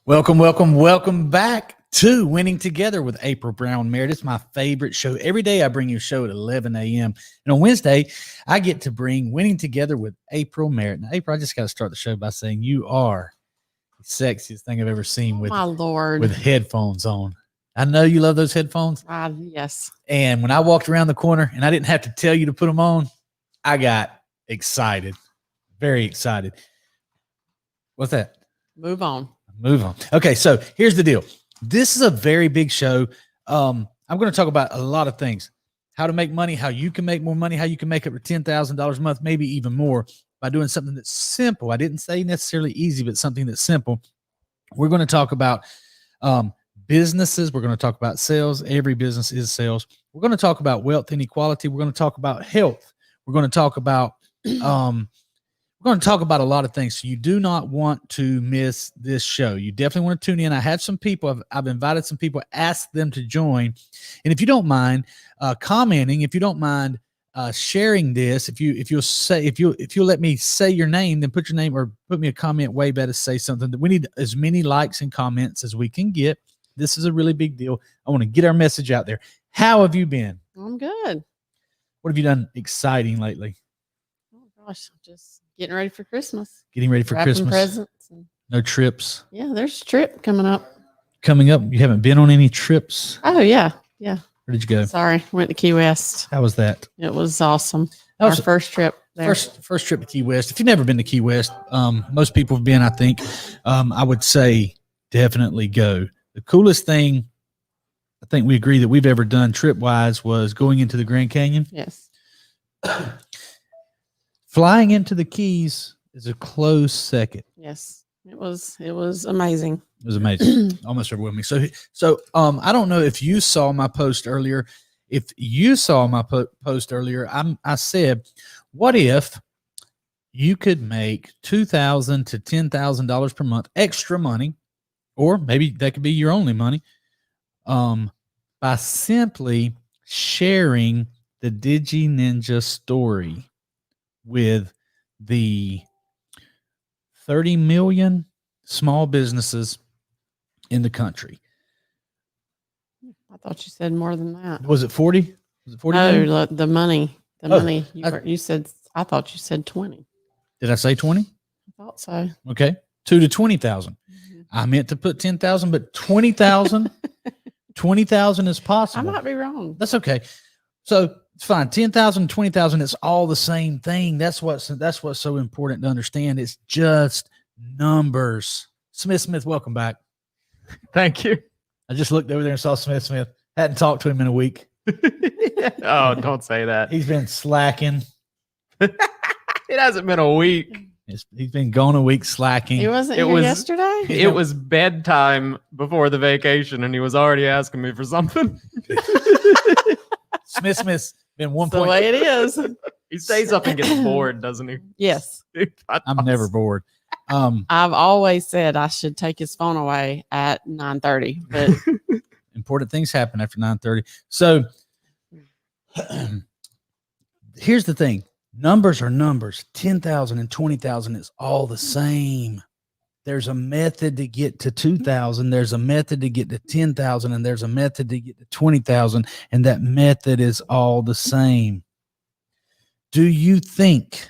Welcome back to Winning Together with April Brown Merritt. It's my favorite show. Every day I bring you a show at 11 a.m. And on Wednesday, I get to bring Winning Together with April Merritt. Now, April, I just got to start the show by saying you are the sexiest thing I've ever seen with headphones on. I know you love those headphones. Yes. And when I walked around the corner and I didn't have to tell you to put them on, I got excited. Very excited. What's that? Move on. Okay, so here's the deal. This is a very big show. I'm going to talk about a lot of things. How to make money, how you can make more money, how you can make up to $10,000 a month, maybe even more by doing something that's simple. I didn't say necessarily easy, but something that's simple. We're going to talk about businesses. We're going to talk about sales. Every business is sales. We're going to talk about wealth inequality. We're going to talk about health. We're going to talk about a lot of things. So you do not want to miss this show. You definitely want to tune in. I have some people, I've invited some people, asked them to join. And if you don't mind commenting, if you don't mind sharing this, if you'll let me say your name, then put your name or put me a comment way better, say something. That we need as many likes and comments as we can get. This is a really big deal. I want to get our message out there. How have you been? I'm good. What have you done exciting lately? Oh gosh, just getting ready for Christmas. Getting ready for Wrapping Christmas. Presents. No trips. Yeah, there's a trip coming up. You haven't been on any trips? Oh yeah. Where did you go? Sorry, went to Key West. How was that? It was awesome. Our first trip there. First trip to Key West. If you've never been to Key West, most people have been, I think. I would say definitely go. The coolest thing I think we agree that we've ever done trip-wise was going into the Grand Canyon. Yes. Flying into the Keys is a close second. Yes. It was amazing. It was amazing. Almost overwhelming me. So I don't know if you saw my post earlier. If you saw my post earlier, I said, what if you could make $2,000 to $10,000 per month extra money, or maybe that could be your only money, by simply sharing the Digi Ninja story with the 30 million small businesses in the country. I thought you said more than that. Was it 40? Was it 40? No, the money. Money. You said, I thought you said 20. Did I say 20? I thought so. Okay. 2 to 20,000. I meant to put 10,000, but 20,000, 20,000 is possible. I might be wrong. That's okay. So it's fine. 10,000, 20,000, it's all the same thing. That's what's so important to understand. It's just numbers. Smith, welcome back. Thank you. I just looked over there and saw Smith. Hadn't talked to him in a week. Oh, don't say that. He's been slacking. It hasn't been a week. He's been gone a week slacking. He wasn't here yesterday? It was bedtime before the vacation, and he was already asking me for something. Smith's been one That's point. The way it is. He stays up and gets bored, doesn't he? Yes. I'm never bored. I've always said I should take his phone away at 9:30, but important things happen after 9:30. So here's the thing. Numbers are numbers. 10,000 and 20,000 is all the same. There's a method to get to 2,000. There's a method to get to 10,000, and there's a method to get to 20,000, and that method is all the same. Do you think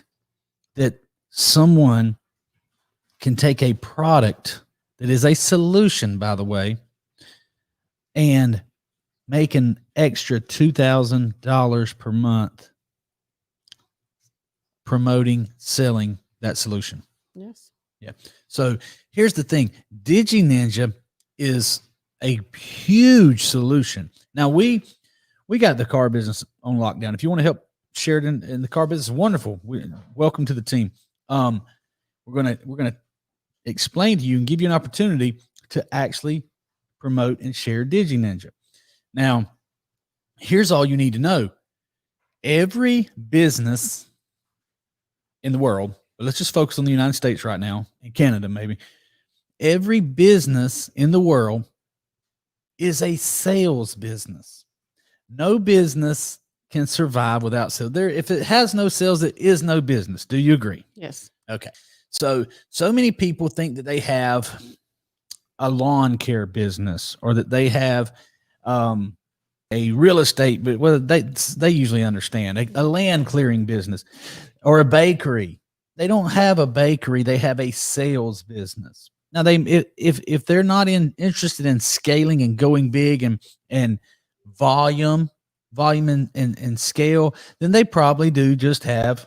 that someone can take a product that is a solution, by the way, and make an extra $2,000 per month promoting, selling that solution? yes. Yeah. So here's the thing. Digi Ninja is a huge solution. Now we got the car business on lockdown. If you want to help share it in the car business, wonderful. Welcome to the team. We're gonna explain to you and give you an opportunity to actually promote and share Digi Ninja. Now, here's all you need to know. Every business in the world, but let's just focus on the United States right now, and Canada maybe. Every business in the world is a sales business. No business can survive without sales. If it has no sales, it is no business. Do you agree? Yes. Okay. So many people think that they have a lawn care business, or that they have a real estate, but well, they usually understand a land clearing business or a bakery. They don't have a bakery; they have a sales business. Now, if they're not interested in scaling and going big and volume and scale, then they probably do just have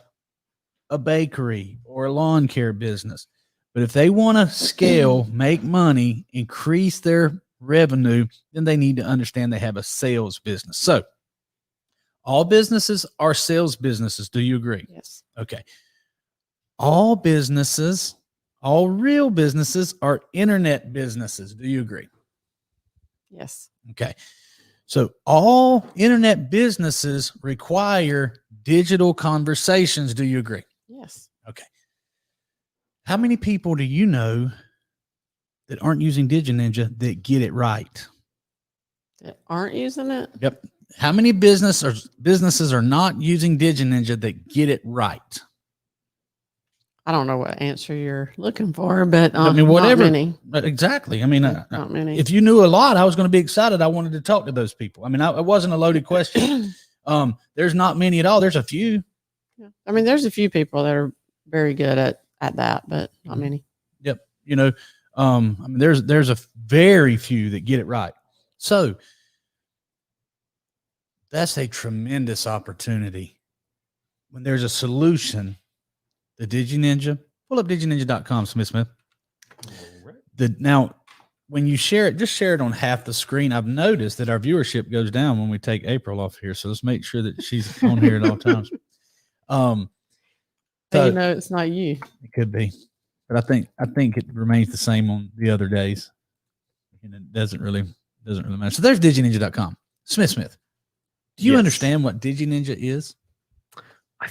a bakery or a lawn care business. But if they want to scale, make money, increase their revenue, then they need to understand they have a sales business. So all businesses are sales businesses. Do you agree? Yes. Okay. All businesses, all real businesses are internet businesses. Do you agree? Yes. Okay. So all internet businesses require digital conversations. Do you agree? Yes. Okay. How many people do you know that aren't using DigiNinja that get it right? That aren't using it? Yep. How many businesses are not using DigiNinja that get it right? I don't know what answer you're looking for, but I mean, whatever. not many. Exactly. I mean, Not many. if you knew a lot, I was going to be excited. I wanted to talk to those people. I mean, it wasn't a loaded question. There's not many at all. There's a few. Yeah. I mean, there's a few people that are very good at that, but not many. Yep. You know, I mean, there's a very few that get it right. So that's a tremendous opportunity. When there's a solution, the DigiNinja, pull up digininja.com, Smith. Now, when you share it, just share it on half the screen. I've noticed that our viewership goes down when we take April off here. So let's make sure that she's on here at all times. So you know it's not you. It could be, but I think it remains the same on the other days, and it doesn't really matter. So there's digininja.com. Smith. Do you understand what DigiNinja is? I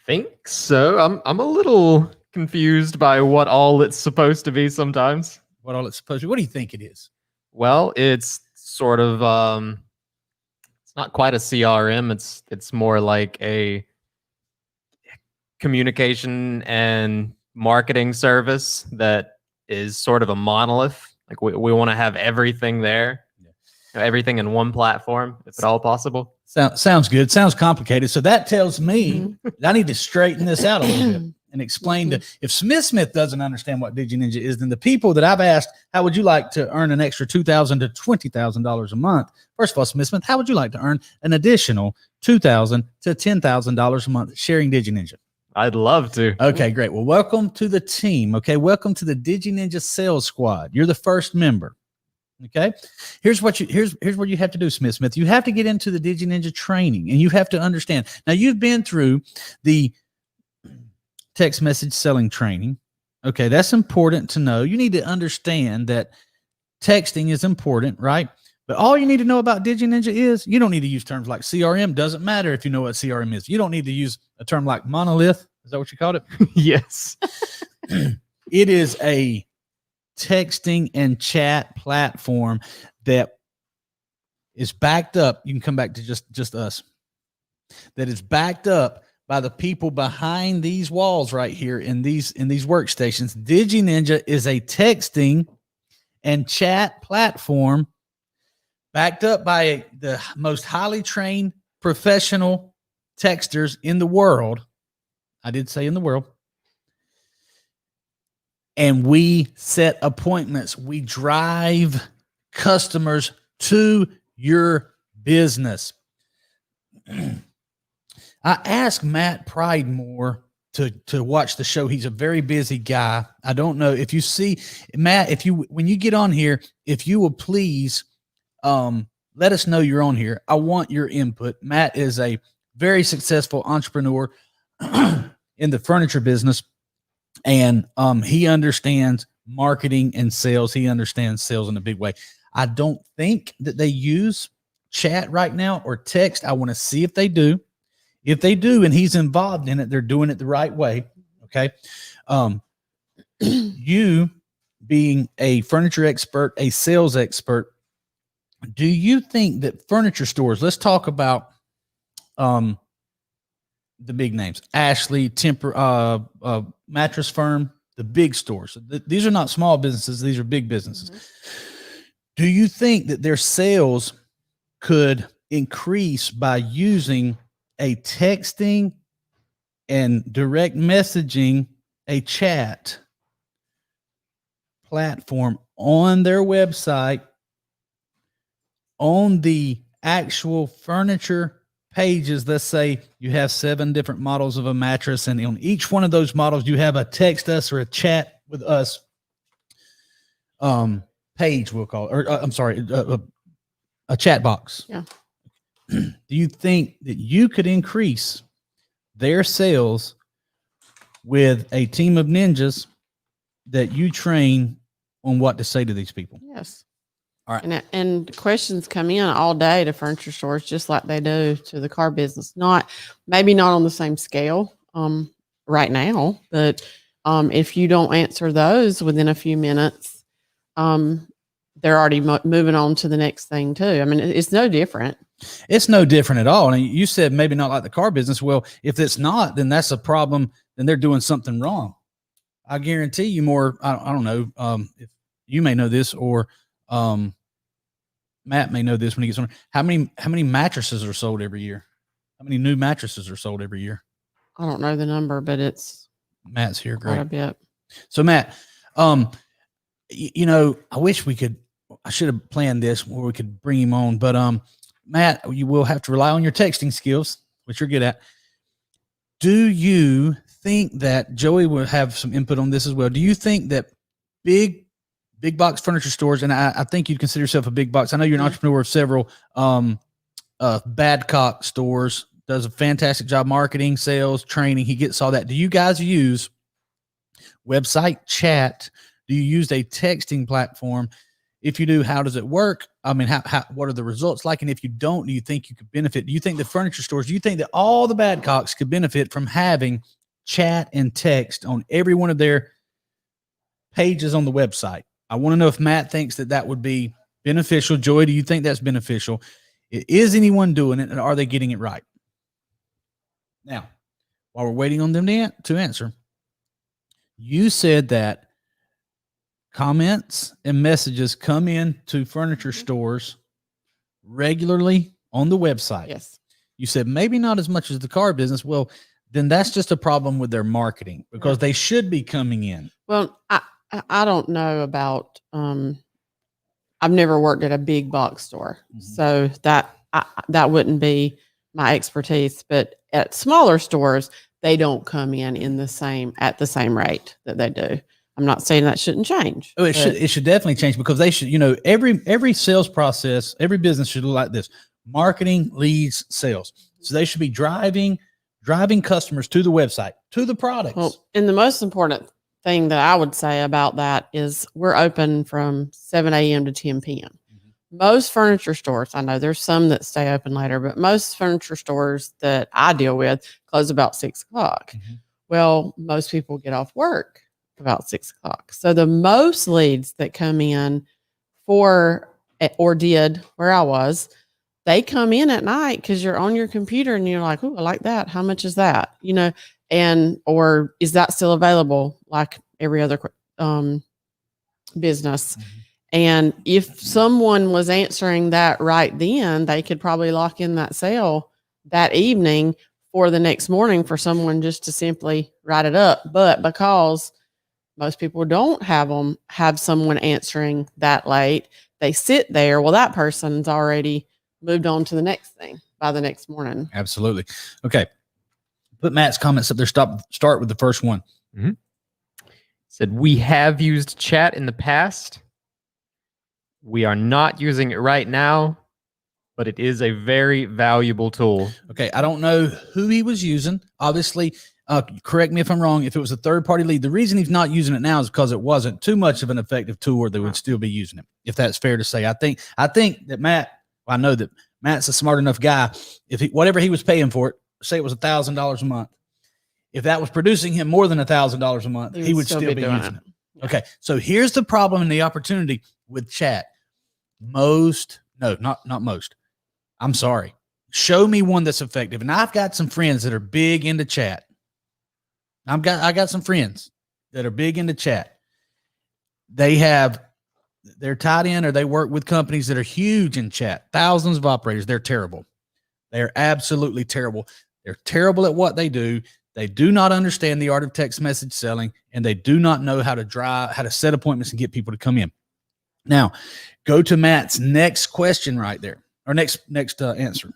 think so. I'm a little confused by what all it's supposed to be sometimes. What all it's supposed to be? What do you think it is? Well, it's sort of it's not quite a CRM. It's more like a communication and marketing service that is sort of a monolith. Like we want to have everything there, everything in one platform, if at all possible. Sounds good. Sounds complicated. So that tells me that I need to straighten this out a little bit and explain to, if Smith doesn't understand what DigiNinja is, then the people that I've asked, how would you like to earn an extra $2,000 to $20,000 a month? First of all, Smith, how would you like to earn an additional $2,000 to $10,000 a month sharing DigiNinja? I'd love to. Okay, great. Well, welcome to the team. Okay, welcome to the DigiNinja Sales Squad. You're the first member. Okay, here's what you have to do, Smith. You have to get into the DigiNinja training, and you have to understand. Now, you've been through the text message selling training. Okay, that's important to know. You need to understand that texting is important, right? But all you need to know about DigiNinja is you don't need to use terms like CRM. Doesn't matter if you know what CRM is. You don't need to use a term like monolith. Is that what you called it? Yes. It is a texting and chat platform that is backed up. You can come back to just us. That is backed up by the people behind these walls right here in these workstations. DigiNinja is a texting and chat platform backed up by the most highly trained professional texters in the world. I did say in the world. And we set appointments. We drive customers to your business. I asked Matt Pridemore to watch the show. He's a very busy guy. I don't know if you see Matt, when you get on here, if you will please let us know you're on here. I want your input. Matt is a very successful entrepreneur in the furniture business. And he understands marketing and sales. He understands sales in a big way. I don't think that they use chat right now or text. I want to see if they do. If they do, and he's involved in it, they're doing it the right way. Okay. You being a furniture expert, a sales expert, do you think that furniture stores, let's talk about the big names, Ashley, Mattress Firm, the big stores. These are not small businesses. These are big businesses. Mm-hmm. Do you think that their sales could increase by using a texting and direct messaging, a chat platform on their website, on the actual furniture pages? Let's say you have 7 different models of a mattress, and on each one of those models, you have a text us or a chat with us page, we'll call it, or I'm sorry, a chat box. Yeah. Do you think that you could increase their sales with a team of ninjas that you train on what to say to these people? Yes. All right. And questions come in all day to furniture stores, just like they do to the car business. Maybe not on the same scale right now, but if you don't answer those within a few minutes, they're already moving on to the next thing too. I mean, it's no different. It's no different at all. And you said maybe not like the car business. Well, if it's not, then that's a problem. Then they're doing something wrong. I guarantee you more. I don't know if you may know this, or Matt may know this when he gets on. How many mattresses are sold every year? How many new mattresses are sold every year? I don't know the number, but it's Matt's here. quite a Great. bit. So Matt, I wish I should have planned this where we could bring him on, but Matt, you will have to rely on your texting skills, which you're good at. Do you think that Joey will have some input on this as well? Do you think that big box furniture stores, and I think you'd consider yourself a big box. I know you're an entrepreneur of several Badcock stores, does a fantastic job marketing, sales, training. He gets all that. Do you guys use website chat? Do you use a texting platform? If you do, how does it work? I mean, what are the results like? And if you don't, do you think you could benefit? Do you think the furniture stores, do you think that all the Badcocks could benefit from having chat and text on every one of their pages on the website? I want to know if Matt thinks that would be beneficial. Joey, do you think that's beneficial? Is anyone doing it, and are they getting it right? Now, while we're waiting on them to answer, you said that comments and messages come in to furniture stores regularly on the website. Yes. You said maybe not as much as the car business. Well, then that's just a problem with their marketing, because they should be coming in. Well, I don't know about, I've never worked at a big box store, so that wouldn't be my expertise, but at smaller stores, they don't come in at the same rate that they do. I'm not saying that shouldn't change. Oh, it should definitely change, because they should, every sales process, every business should look like this: marketing leads sales. So they should be driving customers to the website, to the products. Well, and the most important thing that I would say about that is we're open from 7 a.m. to 10 p.m. Most furniture stores, I know there's some that stay open later, but most furniture stores that I deal with close about 6 o'clock. Well, most people get off work about 6 o'clock. So the most leads that come in did where I was, they come in at night because you're on your computer and you're like, oh, I like that. How much is that? Or is that still available like every other business? And if someone was answering that right then, they could probably lock in that sale that evening for the next morning for someone just to simply write it up. But because most people don't have someone answering that late, they sit there. Well, that person's already moved on to the next thing by the next morning. Absolutely. Okay. Put Matt's comments up there. Start with the first one. Said, we have used chat in the past. We are not using it right now, but it is a very valuable tool. Okay. I don't know who he was using. Obviously, correct me if I'm wrong. If it was a third-party lead, the reason he's not using it now is because it wasn't too much of an effective tool, or they would still be using it, if that's fair to say. I think that I know that Matt's a smart enough guy. If whatever he was paying for it, say it was $1,000 a month, if that was producing him more than $1,000 a month, he would still be using it. Yeah. Okay. So here's the problem and the opportunity with chat. Not most. I'm sorry. Show me one that's effective. And I've got some friends that are big into chat. I got some friends that are big into chat, they're tied in or they work with companies that are huge in chat, thousands of operators. They're terrible. They're absolutely terrible. They're terrible at what they do. They do not understand the art of text message selling, and they do not know how to set appointments and get people to come in. Now, go to Matt's next question right there, or next answer.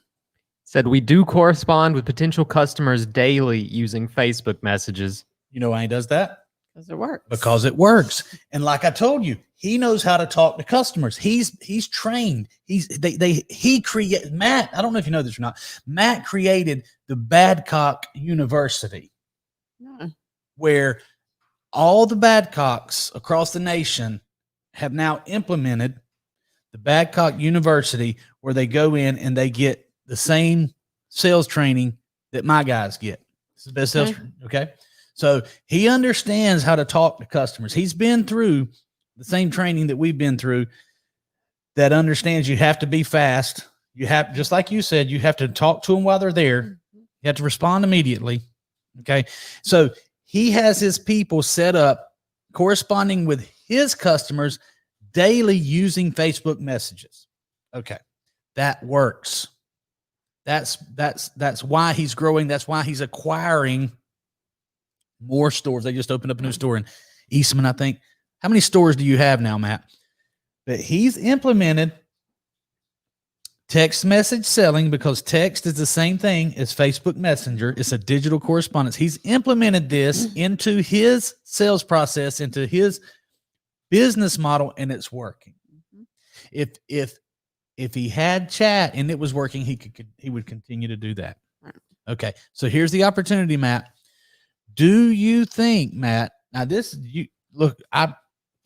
Said we do correspond with potential customers daily using Facebook messages. You know why he does that? Because it works. Because it works. And like I told you, he knows how to talk to customers. He's trained. He created, Matt, I don't know if you know this or not. Matt created the Badcock University, where all the Badcocks across the nation have now implemented the Badcock University, where they go in and they get the same sales training that my guys get. It's the best sales. Okay. So he understands how to talk to customers. He's been through the same training that we've been through, that understands you have to be fast. You have, just like you said, you have to talk to them while they're there. You have to respond immediately. Okay. So he has his people set up corresponding with his customers daily using Facebook messages. Okay. That works. That's why he's growing. That's why he's acquiring more stores. They just opened up a new store in Eastman, I think. How many stores do you have now, Matt? But he's implemented text message selling, because text is the same thing as Facebook Messenger. It's a digital correspondence. He's implemented this into his sales process, into his business model, and it's working. If he had chat and it was working, he would continue to do that. Okay. So here's the opportunity, Matt. Do you think, Matt, now look, I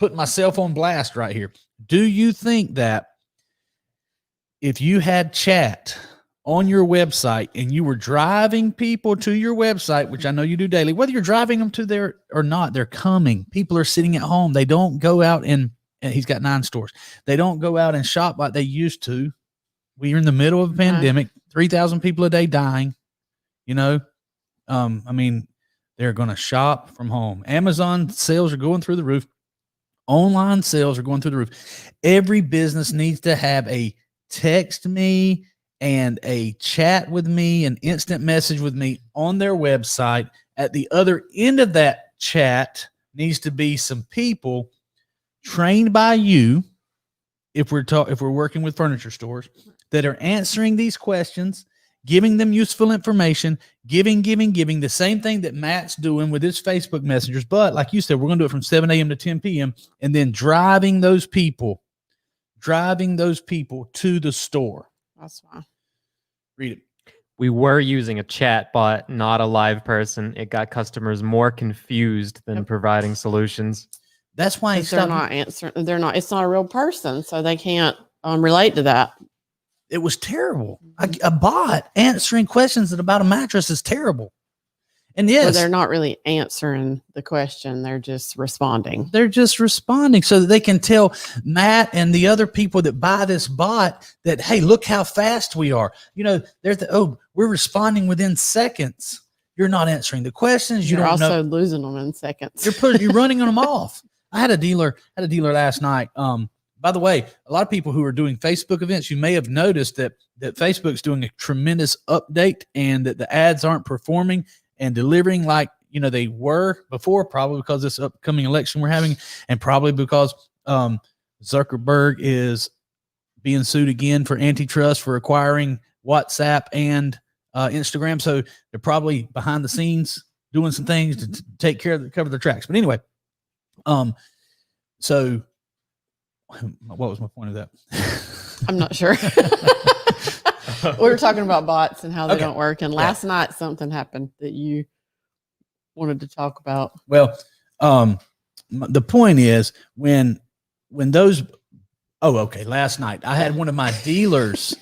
put myself on blast right here. Do you think that if you had chat on your website and you were driving people to your website, which I know you do daily, whether you're driving them to there or not, they're coming. People are sitting at home. They don't go out and he's got 9 stores. They don't go out and shop like they used to. We're in the middle of a pandemic, 3,000 people a day dying, I mean, they're going to shop from home. Amazon sales are going through the roof. Online sales are going through the roof. Every business needs to have a text me and a chat with me, an instant message with me on their website. At the other end of that chat needs to be some people trained by you, if we're working with furniture stores, that are answering these questions, giving them useful information, giving the same thing that Matt's doing with his Facebook messengers. But like you said, we're going to do it from 7 a.m. to 10 p.m. and then driving those people to the store. That's why. Read it. We were using a chat bot, not a live person. It got customers more confused than providing solutions. That's why they're not answering. It's not a real person, so they can't relate to that. It was terrible. A bot answering questions about a mattress is terrible. And yes, well, they're not really answering the question. They're just responding. They're just responding so that they can tell Matt and the other people that buy this bot that, hey, look how fast we are. We're responding within seconds. You're not answering the questions. You're also losing them in seconds. You're running them off. I had a dealer last night. By the way, a lot of people who are doing Facebook events, you may have noticed that Facebook's doing a tremendous update and that the ads aren't performing and delivering like, they were before, probably because this upcoming election we're having, and probably because Zuckerberg is being sued again for antitrust for acquiring WhatsApp and Instagram. So they're probably behind the scenes doing some things to cover their tracks. But anyway, so what was my point of that? I'm not sure. We were talking about bots and how they don't work. And last night something happened that you wanted to talk about. Well, the point is when those, last night I had one of my dealers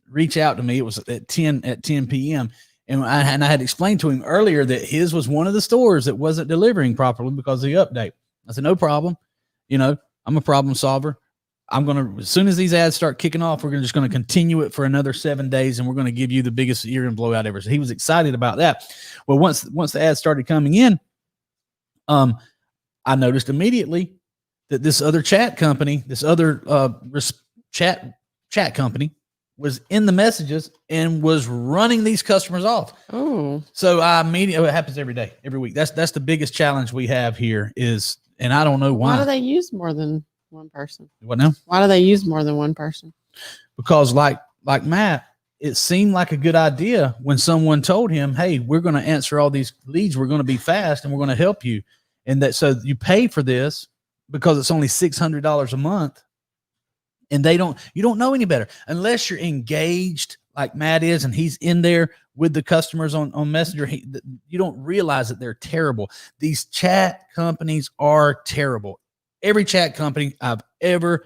reach out to me. It was at 10 p.m. And I had explained to him earlier that his was one of the stores that wasn't delivering properly because of the update. I said, no problem. I'm a problem solver. As soon as these ads start kicking off, we're just going to continue it for another 7 days, and we're going to give you the biggest year-end blowout ever. So he was excited about that. Well, once the ads started coming in, I noticed immediately that this other chat company, this other chat company was in the messages and was running these customers off. Oh, So I immediately, it happens every day, every week. That's the biggest challenge we have here is, and I don't know why. why do they use more than one person? What now? Why do they use more than one person? Because like Matt, it seemed like a good idea when someone told him, hey, we're going to answer all these leads. We're going to be fast and we're going to help you. And that, so you pay for this because it's only $600 a month. And you don't know any better unless you're engaged like Matt is, and he's in there with the customers on Messenger. You don't realize that they're terrible. These chat companies are terrible. Every chat company I've ever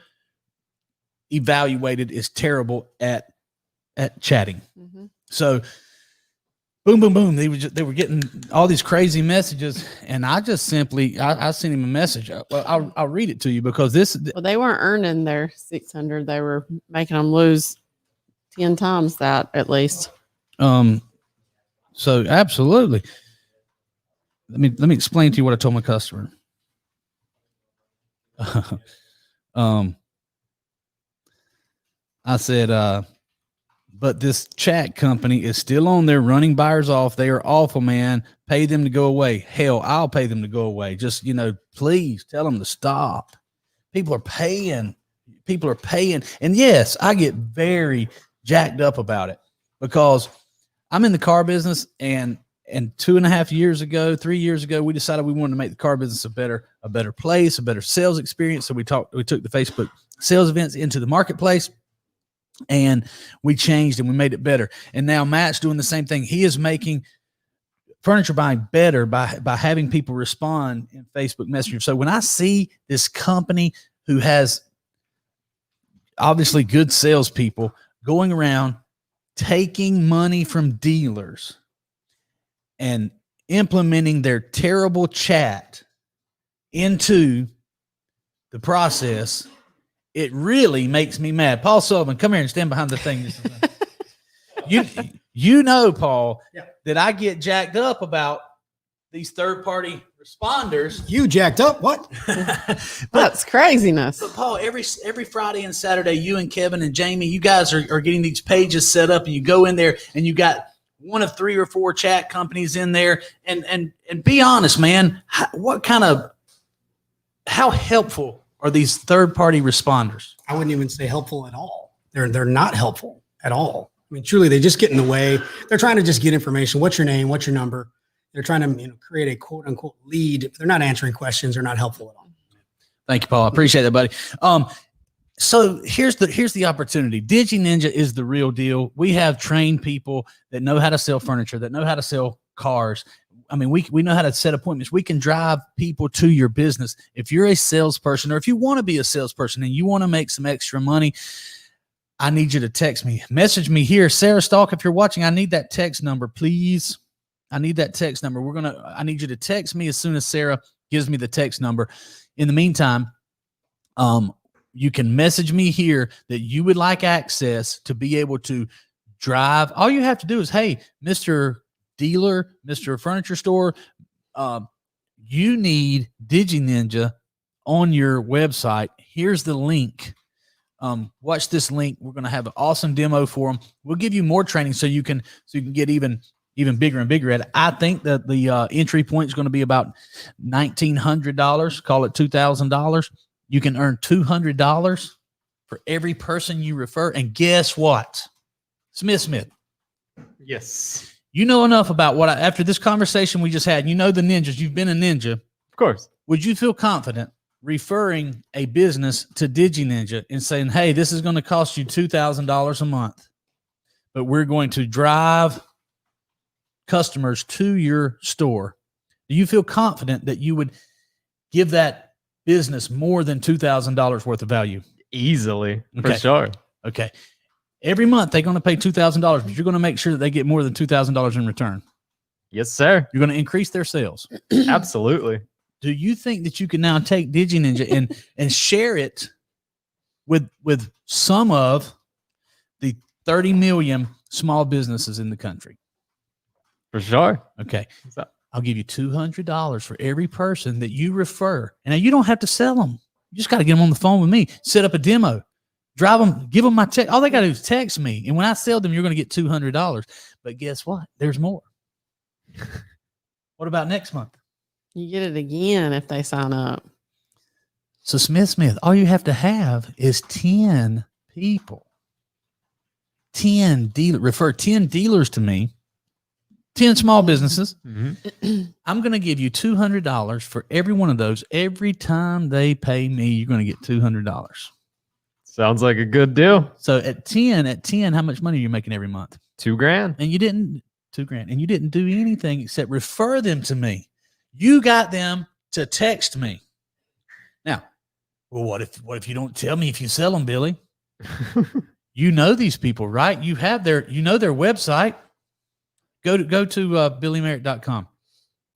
evaluated is terrible at chatting. Mm-hmm. So boom, boom, boom. They were getting all these crazy messages, and I just simply I sent him a message. Well, I'll read it to you because Well, they weren't earning their 600. They were making them lose 10 times that at least. So absolutely. Let me explain to you what I told my customer. I said, but this chat company is still on there running buyers off. They are awful, man. Pay them to go away. Hell, I'll pay them to go away. Just, please tell them to stop. People are paying. And yes, I get very jacked up about it because I'm in the car business, and 2.5 years ago, 3 years ago, we decided we wanted to make the car business a better place, a better sales experience. So we took the Facebook sales events into the marketplace, and we changed and we made it better. And now Matt's doing the same thing. He is making furniture buying better by having people respond in Facebook Messenger. So when I see this company who has obviously good salespeople going around taking money from dealers and implementing their terrible chat into the process, it really makes me mad. Paul Sullivan, come here and stand behind the thing. Paul, yeah, that I get jacked up about these third-party responders. You jacked up? What? That's craziness. But Paul, every Friday and Saturday, you and Kevin and Jamie, you guys are getting these pages set up, and you go in there and you got one of 3 or 4 chat companies in there. And be honest, man, how helpful are these third-party responders? I wouldn't even say helpful at all. They're not helpful at all. I mean, truly, they just get in the way. They're trying to just get information. What's your name? What's your number? They're trying to create a quote unquote lead. They're not answering questions. They're not helpful at all. Thank you, Paul. I appreciate that, buddy. So here's the opportunity. DigiNinja is the real deal. We have trained people that know how to sell furniture, that know how to sell cars. I mean, we know how to set appointments. We can drive people to your business. If you're a salesperson, or if you want to be a salesperson and you want to make some extra money, I need you to text me. Message me here. Sarah Stalk, if you're watching, I need that text number, please. I need that text number. I need you to text me as soon as Sarah gives me the text number. In the meantime, you can message me here that you would like access to be able to drive. All you have to do is, hey, Mr. Dealer, Mr. Furniture Store, you need DigiNinja on your website. Here's the link. Watch this link. We're going to have an awesome demo for them. We'll give you more training so you can get even bigger and bigger at it. I think that the entry point is going to be about $1,900. Call it $2,000. You can earn $200 for every person you refer. And guess what? Smith. Yes. You know enough about after this conversation we just had, the ninjas, you've been a ninja. Of course. Would you feel confident referring a business to DigiNinja and saying, hey, this is going to cost you $2,000 a month, but we're going to drive customers to your store? Do you feel confident that you would give that business more than $2,000 worth of value? Easily, Okay. for sure. Okay. Every month they're going to pay $2,000, but you're going to make sure that they get more than $2,000 in return. Yes, sir. You're going to increase their sales. Absolutely. Do you think that you can now take DigiNinja and share it with some of the 30 million small businesses in the country? For sure. Okay. So, I'll give you $200 for every person that you refer. And now you don't have to sell them. You just got to get them on the phone with me, set up a demo, drive them, give them my text. All they got to do is text me. And when I sell them, you're going to get $200. But guess what? There's more. What about next month? You get it again if they sign up. So Smith, all you have to have is 10 people, 10 dealers, refer 10 dealers to me, 10 small businesses. Mm-hmm. I'm going to give you $200 for every one of those. Every time they pay me, you're going to get $200. Sounds like a good deal. So at 10, how much money are you making every month? $2,000. And you didn't $2,000, and you didn't do anything except refer them to me. You got them to text me. Now, well, what if you don't tell me if you sell them, Billy? You know these people, right? You have their website. Go to BillyMerritt.com.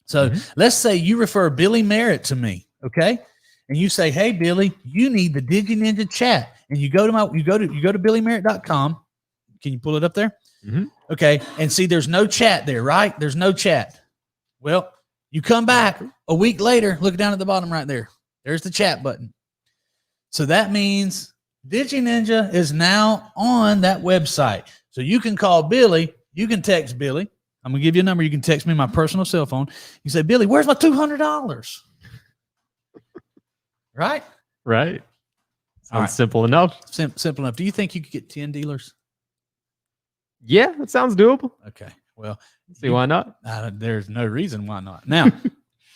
So let's say you refer Billy Merritt to me, okay? And you say, "Hey Billy, you need the DigiNinja chat." And you go to BillyMerritt.com. Can you pull it up there? Mm-hmm. Okay. And see, there's no chat there, right? There's no chat. Well, you come back a week later, look down at the bottom right there. There's the chat button. So that means DigiNinja is now on that website. So you can call Billy. You can text Billy. I'm going to give you a number. You can text me my personal cell phone. You say, "Billy, where's my $200? Right? Right. Sounds right. simple enough. Simple enough. Do you think you could get 10 dealers? Yeah, that sounds doable. Okay. Well, See, why not? there's no reason why not. Now,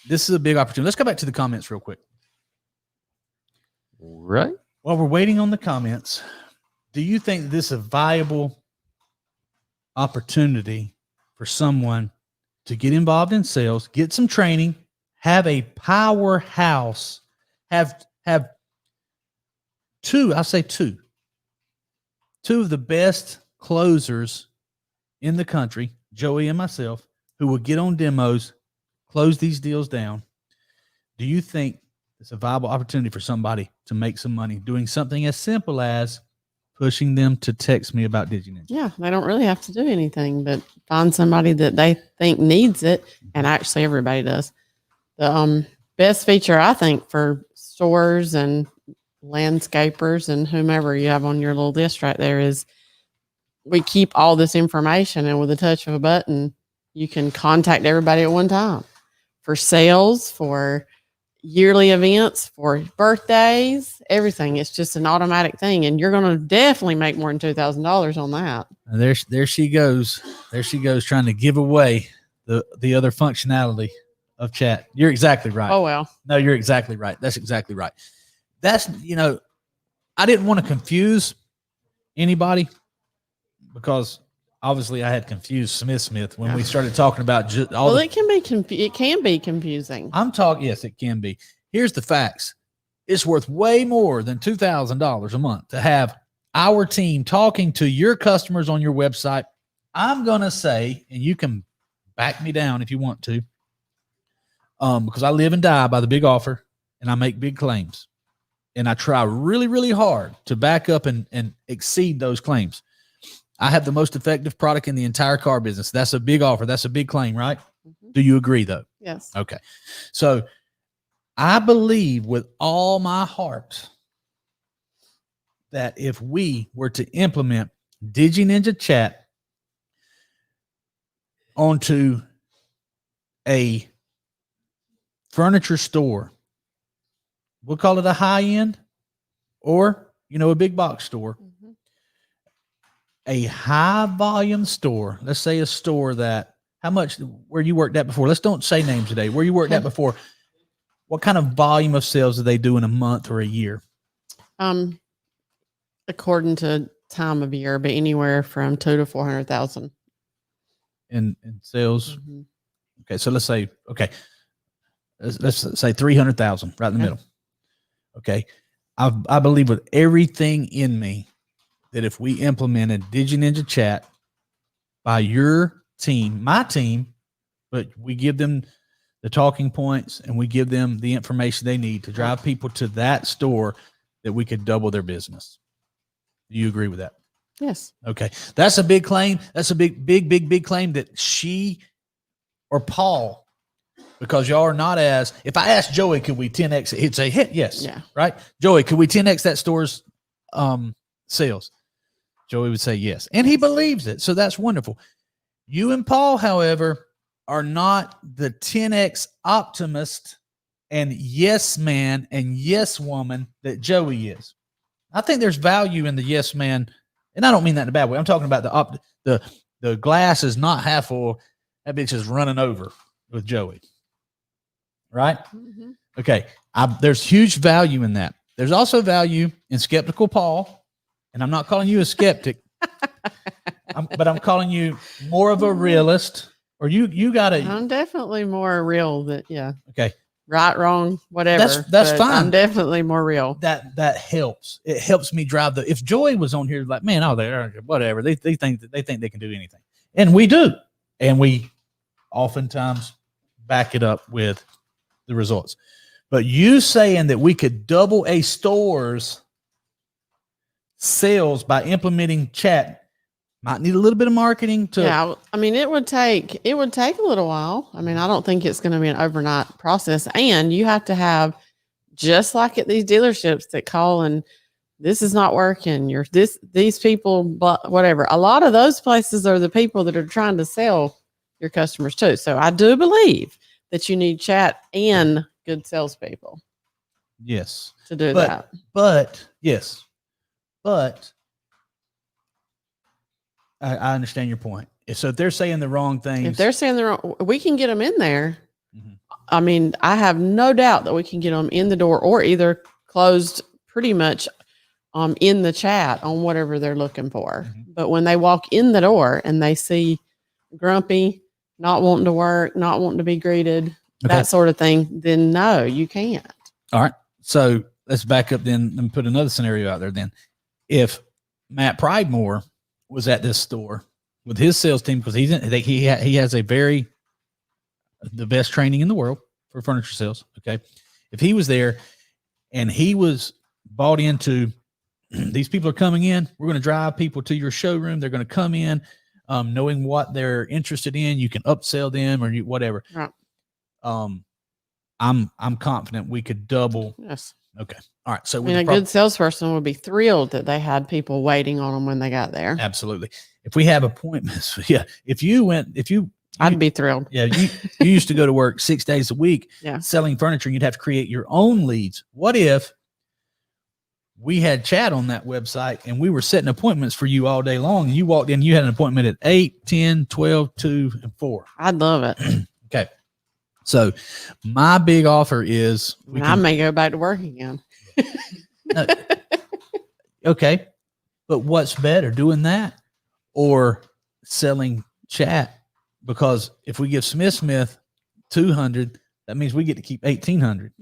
this is a big opportunity. Let's go back to the comments real quick. Right. While we're waiting on the comments, do you think this is a viable opportunity for someone to get involved in sales, get some training, have a powerhouse, have two of the best closers in the country, Joey and myself, who will get on demos, close these deals down? Do you think it's a viable opportunity for somebody to make some money doing something as simple as pushing them to text me about DigiNinja? Yeah, they don't really have to do anything but find somebody that they think needs it, and actually everybody does. The best feature, I think, for stores and landscapers and whomever you have on your little list right there is we keep all this information, and with a touch of a button, you can contact everybody at one time for sales, for yearly events, for birthdays, everything. It's just an automatic thing, and you're going to definitely make more than $2,000 on that. And there she goes. There she goes, trying to give away the other functionality of chat. You're exactly right. Oh, well. No, you're exactly right. That's exactly right. That's, I didn't want to confuse anybody because obviously I had confused Smith when we started talking about just all. Well, it can be confusing. Yes, it can be. Here's the facts. It's worth way more than $2,000 a month to have our team talking to your customers on your website. I'm going to say, and you can back me down if you want to, because I live and die by the big offer and I make big claims. And I try really, really hard to back up and exceed those claims. I have the most effective product in the entire car business. That's a big offer. That's a big claim, right? Mm-hmm. Do you agree, though? Yes. Okay. So I believe with all my heart that if we were to implement DigiNinja Chat onto a furniture store, we'll call it a high end or, a big box store, a high volume store. Let's say a store that, where you worked at before. Let's don't say names today. Where you worked at before. What kind of volume of sales do they do in a month or a year? According to time of year, but anywhere from 200,000 to 400,000 in sales. Mm-hmm. Okay. So let's say 300,000 right in the middle. Okay. I believe with everything in me that if we implemented DigiNinja Chat by your team, my team, but we give them the talking points and we give them the information they need to drive people to that store, that we could double their business. Do you agree with that? Yes. Okay. That's a big claim. That's a big claim that she or Paul because y'all are not as. If I asked Joey, could we 10x it? He'd say, yes. Yeah. Right, Joey, could we 10x that store's sales? Joey would say yes, and he believes it. So that's wonderful. You and Paul, however, are not the 10x optimist and yes man and yes woman that Joey is. I think there's value in the yes man, and I don't mean that in a bad way. I'm talking about the glass is not half full. That bitch is running over with Joey. Right? Mhm. Okay. There's huge value in that. There's also value in skeptical Paul, and I'm not calling you a skeptic, but I'm calling you more of a realist. Or you got to. I'm definitely more real than Okay. right, wrong, whatever. That's but fine. I'm definitely more real. That helps. It helps me drive if Joey was on here like, man, they're whatever. They think they can do anything. And we do. And we oftentimes back it up with the results. But you saying that we could double a store's sales by implementing chat might need a little bit of marketing to. Yeah, I mean, it would take a little while. I mean, I don't think it's going to be an overnight process, and you have to have, just like at these dealerships that call and this is not working. These people, but whatever. A lot of those places are the people that are trying to sell your customers too. So I do believe that you need chat and good salespeople Yes. to do that. But yes, but I understand your point. So if they're saying the wrong things, If they're saying the wrong, we can get them in there. Mhm. I mean, I have no doubt that we can get them in the door or either closed pretty much in the chat on whatever they're looking for. Mhm. But when they walk in the door and they see grumpy, not wanting to work, not wanting to be greeted, Okay. that sort of thing, then no, you can't. All right. So let's back up then and put another scenario out there then. If Matt Pridemore was at this store with his sales team, because he has the best training in the world for furniture sales. Okay. If he was there and he was bought into these people are coming in, we're going to drive people to your showroom. They're going to come in knowing what they're interested in. You can upsell them or whatever. Right. I'm confident we could double. Yes. Okay. All right. So I mean, a good salesperson would be thrilled that they had people waiting on them when they got there. Absolutely. If we have appointments, yeah. I'd be thrilled. Yeah, you used to go to work 6 days a week selling furniture, and you'd have to create your own leads. What if we had chat on that website and we were setting appointments for you all day long, and you walked in, you had an appointment at 8, 10, 12, 2, and 4. I'd love it. Okay. So my big offer is I may go back to work again. Okay. But what's better, doing that or selling chat? Because if we give Smith 200, that means we get to keep 1,800.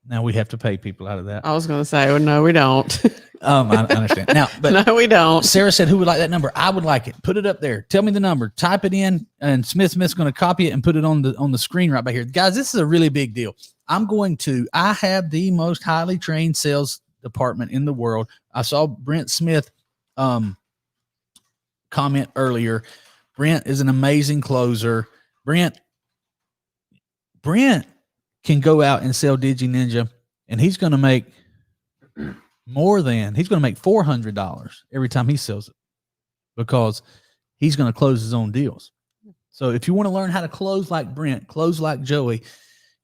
Now we have to pay people out of that. I was going to say, well, no, we don't. I understand. Now, but no, we don't. Sarah said, who would like that number? I would like it. Put it up there. Tell me the number. Type it in, and Smith's going to copy it and put it on the screen right back here. Guys, this is a really big deal. I have the most highly trained sales department in the world. I saw Brent Smith comment earlier. Brent is an amazing closer. Brent can go out and sell Digi Ninja, and he's going to make $400 every time he sells it, because he's going to close his own deals. So if you want to learn how to close like Brent, close like Joey,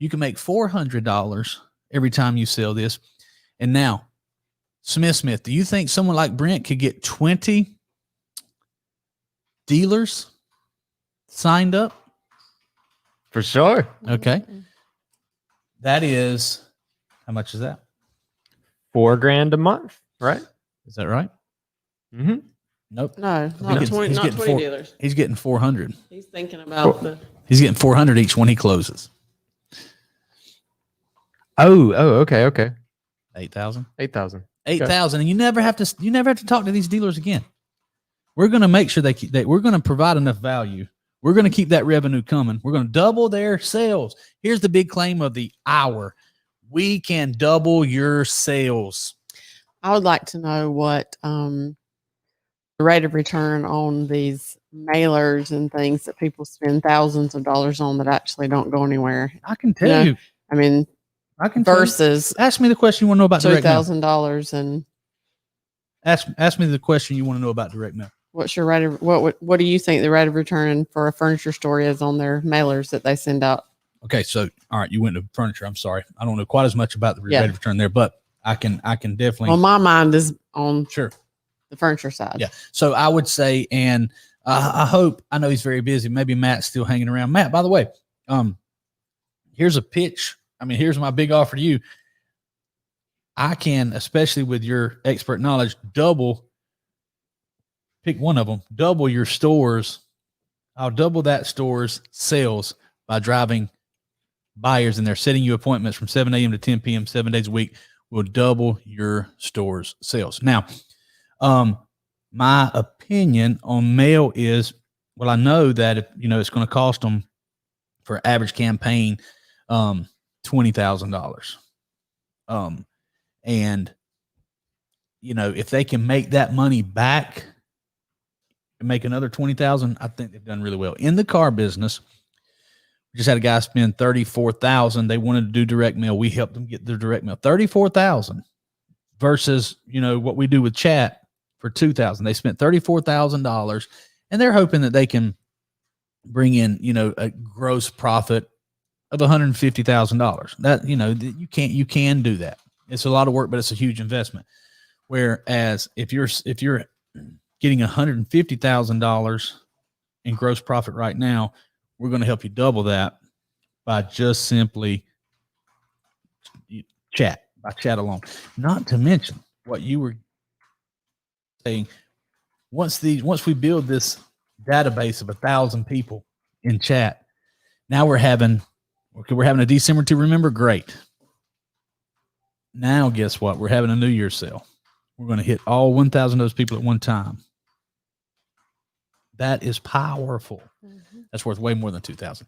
you can make $400 every time you sell this. And now, Smith, do you think someone like Brent could get 20 dealers signed up? For sure. Okay. That is, how much is that? $4,000 a month, right? Is that right? Mm-hmm. Nope. No, He not gets- 20, he's not getting 20 dealers. He's getting 400. He's thinking about He's getting 400 each when he closes. Oh, okay. 8,000. 8,000. 8,000, and you never have to talk to these dealers again. We're going to make sure we're going to provide enough value. We're going to keep that revenue coming. We're going to double their sales. Here's the big claim of the hour. We can double your sales. I would like to know what the rate of return on these mailers and things that people spend thousands of dollars on that actually don't go anywhere. I can tell Yeah. you. I mean, I can tell you. versus Ask me the question you want to know about direct mail. $2,000 and Ask me the question you want to know about direct mail. what's your rate of what do you think the rate of return for a furniture store is on their mailers that they send out? Okay, so all right, you went to furniture. I'm sorry, I don't know quite as much about the Yeah. rate of return there, but I can definitely. Well, my mind is on Sure. the furniture side. Yeah. So I would say, and I hope, I know he's very busy. Maybe Matt's still hanging around. Matt, by the way, here's a pitch. I mean, here's my big offer to you. I can, especially with your expert knowledge, pick one of them, double your stores. I'll double that store's sales by driving buyers in there, setting you appointments from 7 a.m. to 10 p.m., 7 days a week. Will double your store's sales. Now, my opinion on mail is, well, I know that if, it's going to cost them for average campaign, $20,000. And if they can make that money back and make another 20,000, I think they've done really well in the car business. We just had a guy spend 34,000. They wanted to do direct mail. We helped them get their direct mail. 34,000 versus, what we do with chat for 2,000. They spent $34,000 and they're hoping that they can bring in, a gross profit of $150,000. That, you can do that. It's a lot of work, but it's a huge investment. Whereas if you're getting $150,000 in gross profit right now, we're going to help you double that by just simply chat alone. Not to mention what you were saying. Once we build this database of 1,000 people in chat, now we're having a December to remember. Great. Now, guess what? We're having a New Year's sale. We're going to hit all 1,000 of those people at one time. That is powerful. Mm-hmm. That's worth way more than 2,000.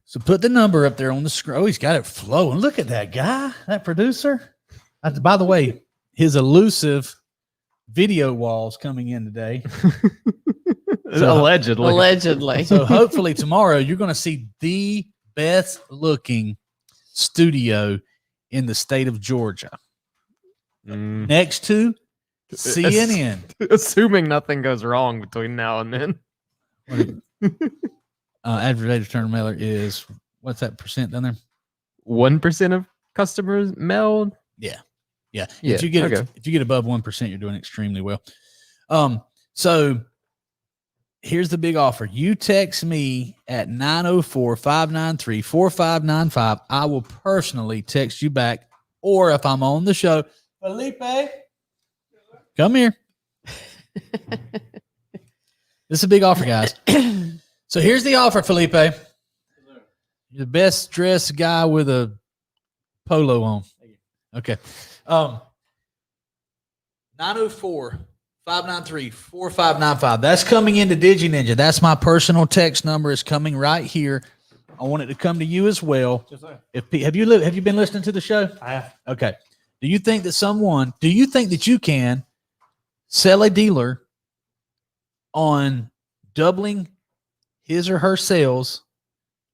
So put the number up there on the screen. Oh, he's got it flowing. Look at that guy, that producer. By the way, his elusive video wall's coming in today. Allegedly. So hopefully tomorrow you're going to see the best looking studio in the state of Georgia. Next to CNN. Assuming nothing goes wrong between now and then. Average rate of return mailer is, what's that percent down there? 1% of customers mailed. Yeah. If you get above 1%, you're doing extremely well. So here's the big offer. You text me at 904-593-4595. I will personally text you back, or if I'm on the show, Felipe, come here. This is a big offer, guys. So here's the offer, Felipe. You're the best dressed guy with a polo on. Okay. 904-593-4595. That's coming into DigiNinja. That's my personal text number. It's coming right here. I want it to come to you as well. Have you been listening to the show? I have. Okay. Do you think that you can sell a dealer on doubling his or her sales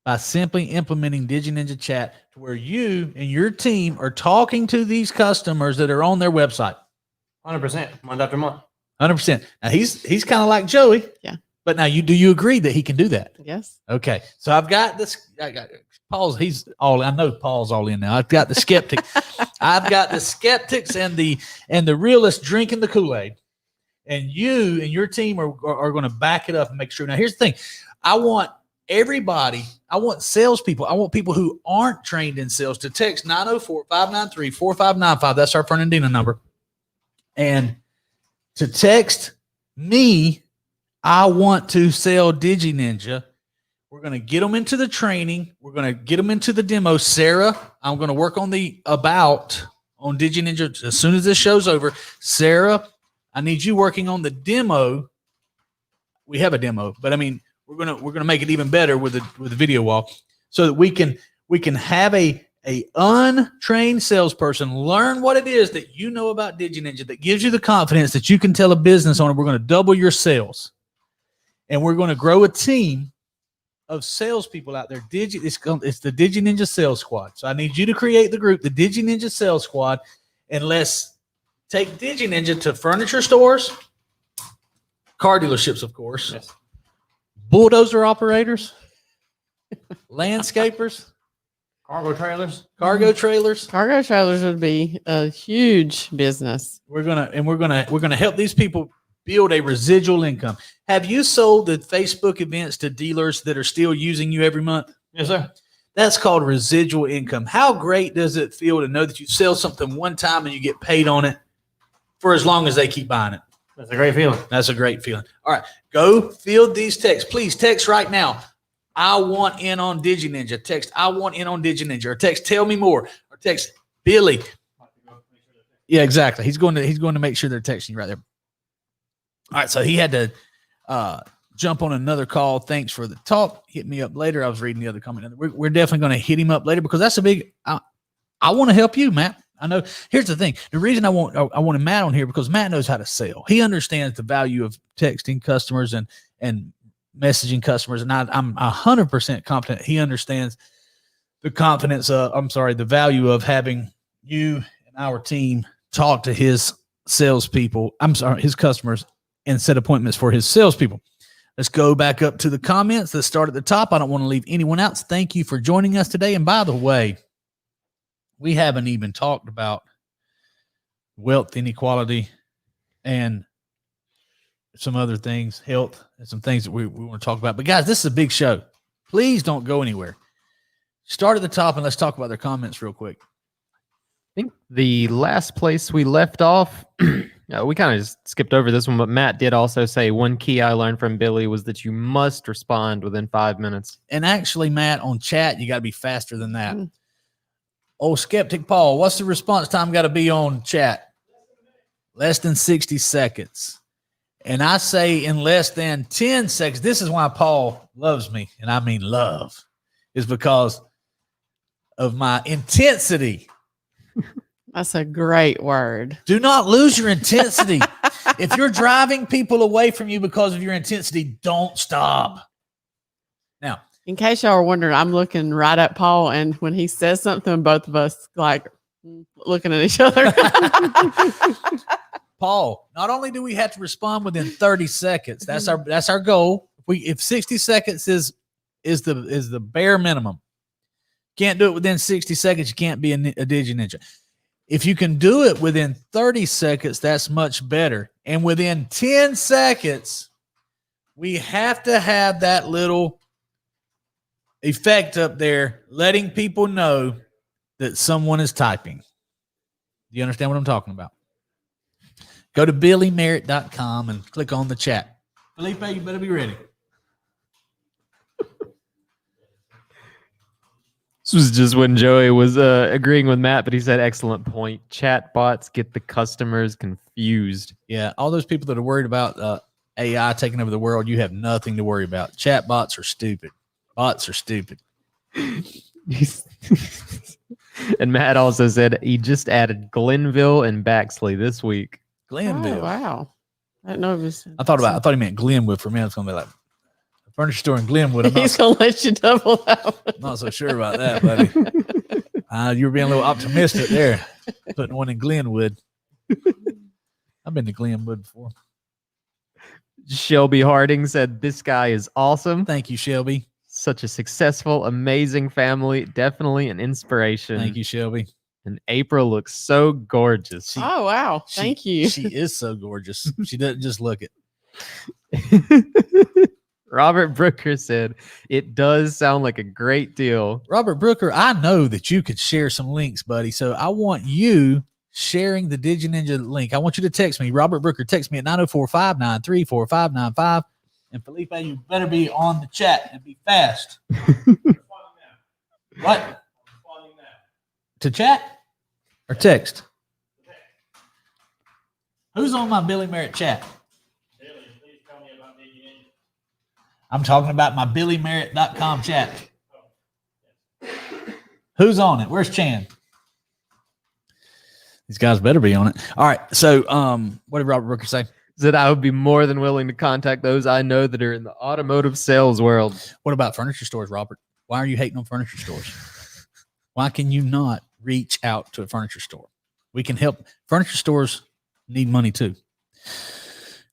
by simply implementing DigiNinja Chat to where you and your team are talking to these customers that are on their website? 100%, month after month. 100%. Now he's kind of like Joey. Yeah. But now do you agree that he can do that? Yes. Okay. So I've got this. I got Paul's. I know Paul's all in now. I've got the skeptic. I've got the skeptics and the realists drinking the Kool-Aid. And you and your team are going to back it up and make sure. Now, here's the thing. I want salespeople. I want people who aren't trained in sales to text 904-593-4595. That's our Fernandina number. And to text me, I want to sell DigiNinja. We're going to get them into the training. We're going to get them into the demo. Sarah, I'm going to work on the about on DigiNinja as soon as this show's over. Sarah, I need you working on the demo. We have a demo, but I mean, we're gonna make it even better with the video wall, so that we can have a a untrained salesperson learn what it is that you know about DigiNinja that gives you the confidence that you can tell a business owner, we're going to double your sales. And we're going to grow a team of salespeople out there. It's the DigiNinja Sales Squad. So I need you to create the group, the DigiNinja Sales Squad, and let's take DigiNinja to furniture stores, car dealerships, of course, Yes. bulldozer operators, landscapers, Cargo trailers. cargo trailers. Cargo trailers would be a huge business. We're gonna help these people build a residual income. Have you sold the Facebook events to dealers that are still using you every month? Yes, sir. That's called residual income. How great does it feel to know that you sell something one time and you get paid on it for as long as they keep buying it? That's a great feeling. That's a great feeling. All right, go field these texts. Please text right now. I want in on DigiNinja. Text, I want in on DigiNinja. Or text, tell me more. Or text, Billy. Yeah, exactly. He's going to make sure they're texting you right there. All right, so he had to jump on another call. Thanks for the talk. Hit me up later. I was reading the other comment. We're definitely going to hit him up later because that's a big. I want to help you, Matt. I know. Here's the thing. The reason I wanted Matt on here because Matt knows how to sell. He understands the value of texting customers and messaging customers, and I'm 100% confident he understands the the value of having you and our team talk to his salespeople. His customers and set appointments for his salespeople. Let's go back up to the comments. Let's start at the top. I don't want to leave anyone else. Thank you for joining us today. And by the way, we haven't even talked about wealth inequality and some other things, health, and some things that we want to talk about. But guys, this is a big show. Please don't go anywhere. Start at the top and let's talk about their comments real quick. I think the last place we left off, we kind of just skipped over this one, but Matt did also say one key I learned from Billy was that you must respond within 5 minutes. And actually, Matt, on chat, you got to be faster than that. Oh, Skeptic Paul, what's the response time got to be on chat? Less than 60 seconds. And I say in less than 10 seconds. This is why Paul loves me, and I mean love, is because of my intensity. That's a great word. Do not lose your intensity. If you're driving people away from you because of your intensity, don't stop. Now, In case y'all are wondering, I'm looking right at Paul, and when he says something, both of us like looking at each other. Paul, not only do we have to respond within 30 seconds, that's our goal. If 60 seconds is the bare minimum, can't do it within 60 seconds, you can't be a DigiNinja. If you can do it within 30 seconds, that's much better. And within 10 seconds, we have to have that little effect up there, letting people know that someone is typing. Do you understand what I'm talking about? Go to BillyMerritt.com and click on the chat. Felipe, you better be ready. This was just when Joey was agreeing with Matt, but he said, excellent point. Chat bots get the customers confused. Yeah, all those people that are worried about AI taking over the world, you have nothing to worry about. Chat bots are stupid. Bots are stupid. And Matt also said he just added Glenville and Baxley this week. Glenville. Oh, wow. I didn't know it was. I thought he meant Glenwood for a minute. It's gonna be like a furniture store in Glenwood. He's going to let you double that. Not so sure about that, buddy. You were being a little optimistic there, putting one in Glenwood. I've been to Glenwood before. Shelby Harding said, this guy is awesome. Thank you, Shelby. Such a successful, amazing family. Definitely an inspiration. Thank you, Shelby. And April looks so gorgeous. Oh, wow. Thank you. She is so gorgeous. She doesn't just look it. Robert Brooker said, it does sound like a great deal. Robert Brooker, I know that you could share some links, buddy. So I want you sharing the DigiNinja link. I want you to text me. Robert Brooker, text me at 904-593-4595. And Felipe, you better be on the chat and be fast. What? To chat or text? Who's on my Billy Merritt chat? I'm talking about my BillyMerritt.com chat. Who's on it? Where's Chan? These guys better be on it. All right. So, what did Robert Brooker say? Said I would be more than willing to contact those I know that are in the automotive sales world. What about furniture stores, Robert? Why are you hating on furniture stores? Why can you not reach out to a furniture store? We can help. Furniture stores need money too.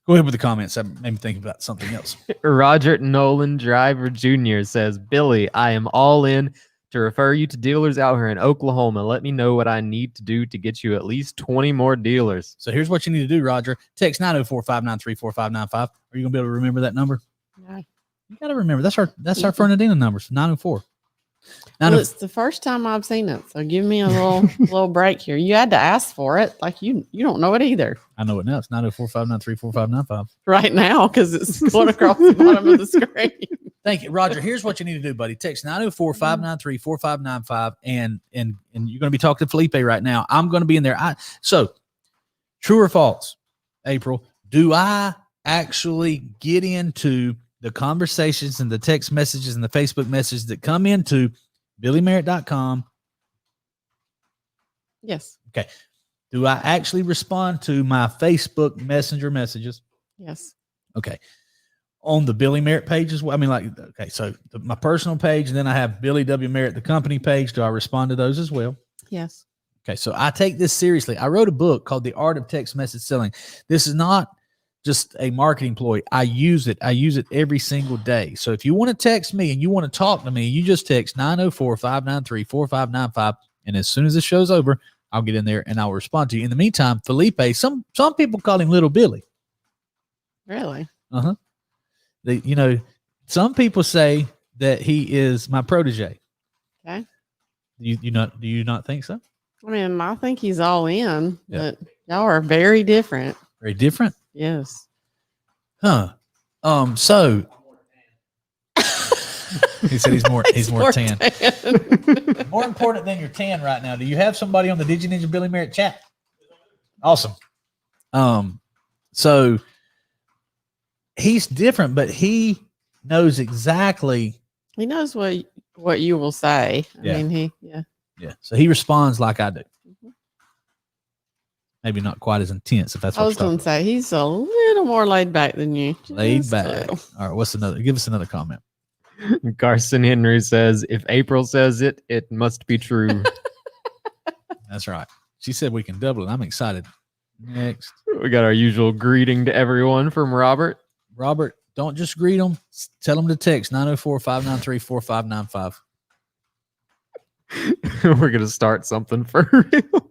Go ahead with the comments. That made me think about something else. Roger Nolan Driver Jr. says, Billy, I am all in to refer you to dealers out here in Oklahoma. Let me know what I need to do to get you at least 20 more dealers. So here's what you need to do, Roger. Text 904-593-4595. Are you gonna be able to remember that number? No. You got to remember that's our Fernandina numbers. 904. Well, it's the first time I've seen it, so give me a little break here. You had to ask for it, like you don't know it either I know it now. It's 904-593-4595. right now because it's going across the bottom of the screen. Thank you, Roger. Here's what you need to do, buddy. Text 904-593-4595, and you're going to be talking to Felipe right now. I'm going to be in there. So, true or false, April? Do I actually get into the conversations and the text messages and the Facebook messages that come into BillyMerritt.com? Yes. Okay. Do I actually respond to my Facebook Messenger messages? Yes. Okay. On the Billy Merritt page as well. I mean, like, okay, so my personal page, and then I have Billy W. Merritt, the company page. Do I respond to those as well? Yes. Okay, so I take this seriously. I wrote a book called The Art of Text Message Selling. This is not just a marketing ploy. I use it. I use it every single day. So if you want to text me and you want to talk to me, you just text 904-593-4595. And as soon as the show's over, I'll get in there and I'll respond to you. In the meantime, Felipe, some people call him Little Billy. Really? Uh-huh. Some people say that he is my protege. Okay. Do you not think so? I mean, I think he's all in, Yeah. but y'all are very different. Very different? Yes. Huh. So he said he's more tan. More important than your tan right now. Do you have somebody on the Digi Ninja Billy Merritt chat? Awesome. So he's different, but he knows exactly. He knows what you will say. Yeah. I mean, yeah. So he responds like I do. Mhm. Maybe not quite as intense, if that's I what was you're going talking to say he's a little more laid back than you. about. Laid Just a back. little. All right. What's another? Give us another comment. Carson Henry says, if April says it, it must be true. That's right. She said we can double it. I'm excited. Next. We got our usual greeting to everyone from Robert. Robert, don't just greet them. Tell them to text 904-593-4595. We're going to start something for real.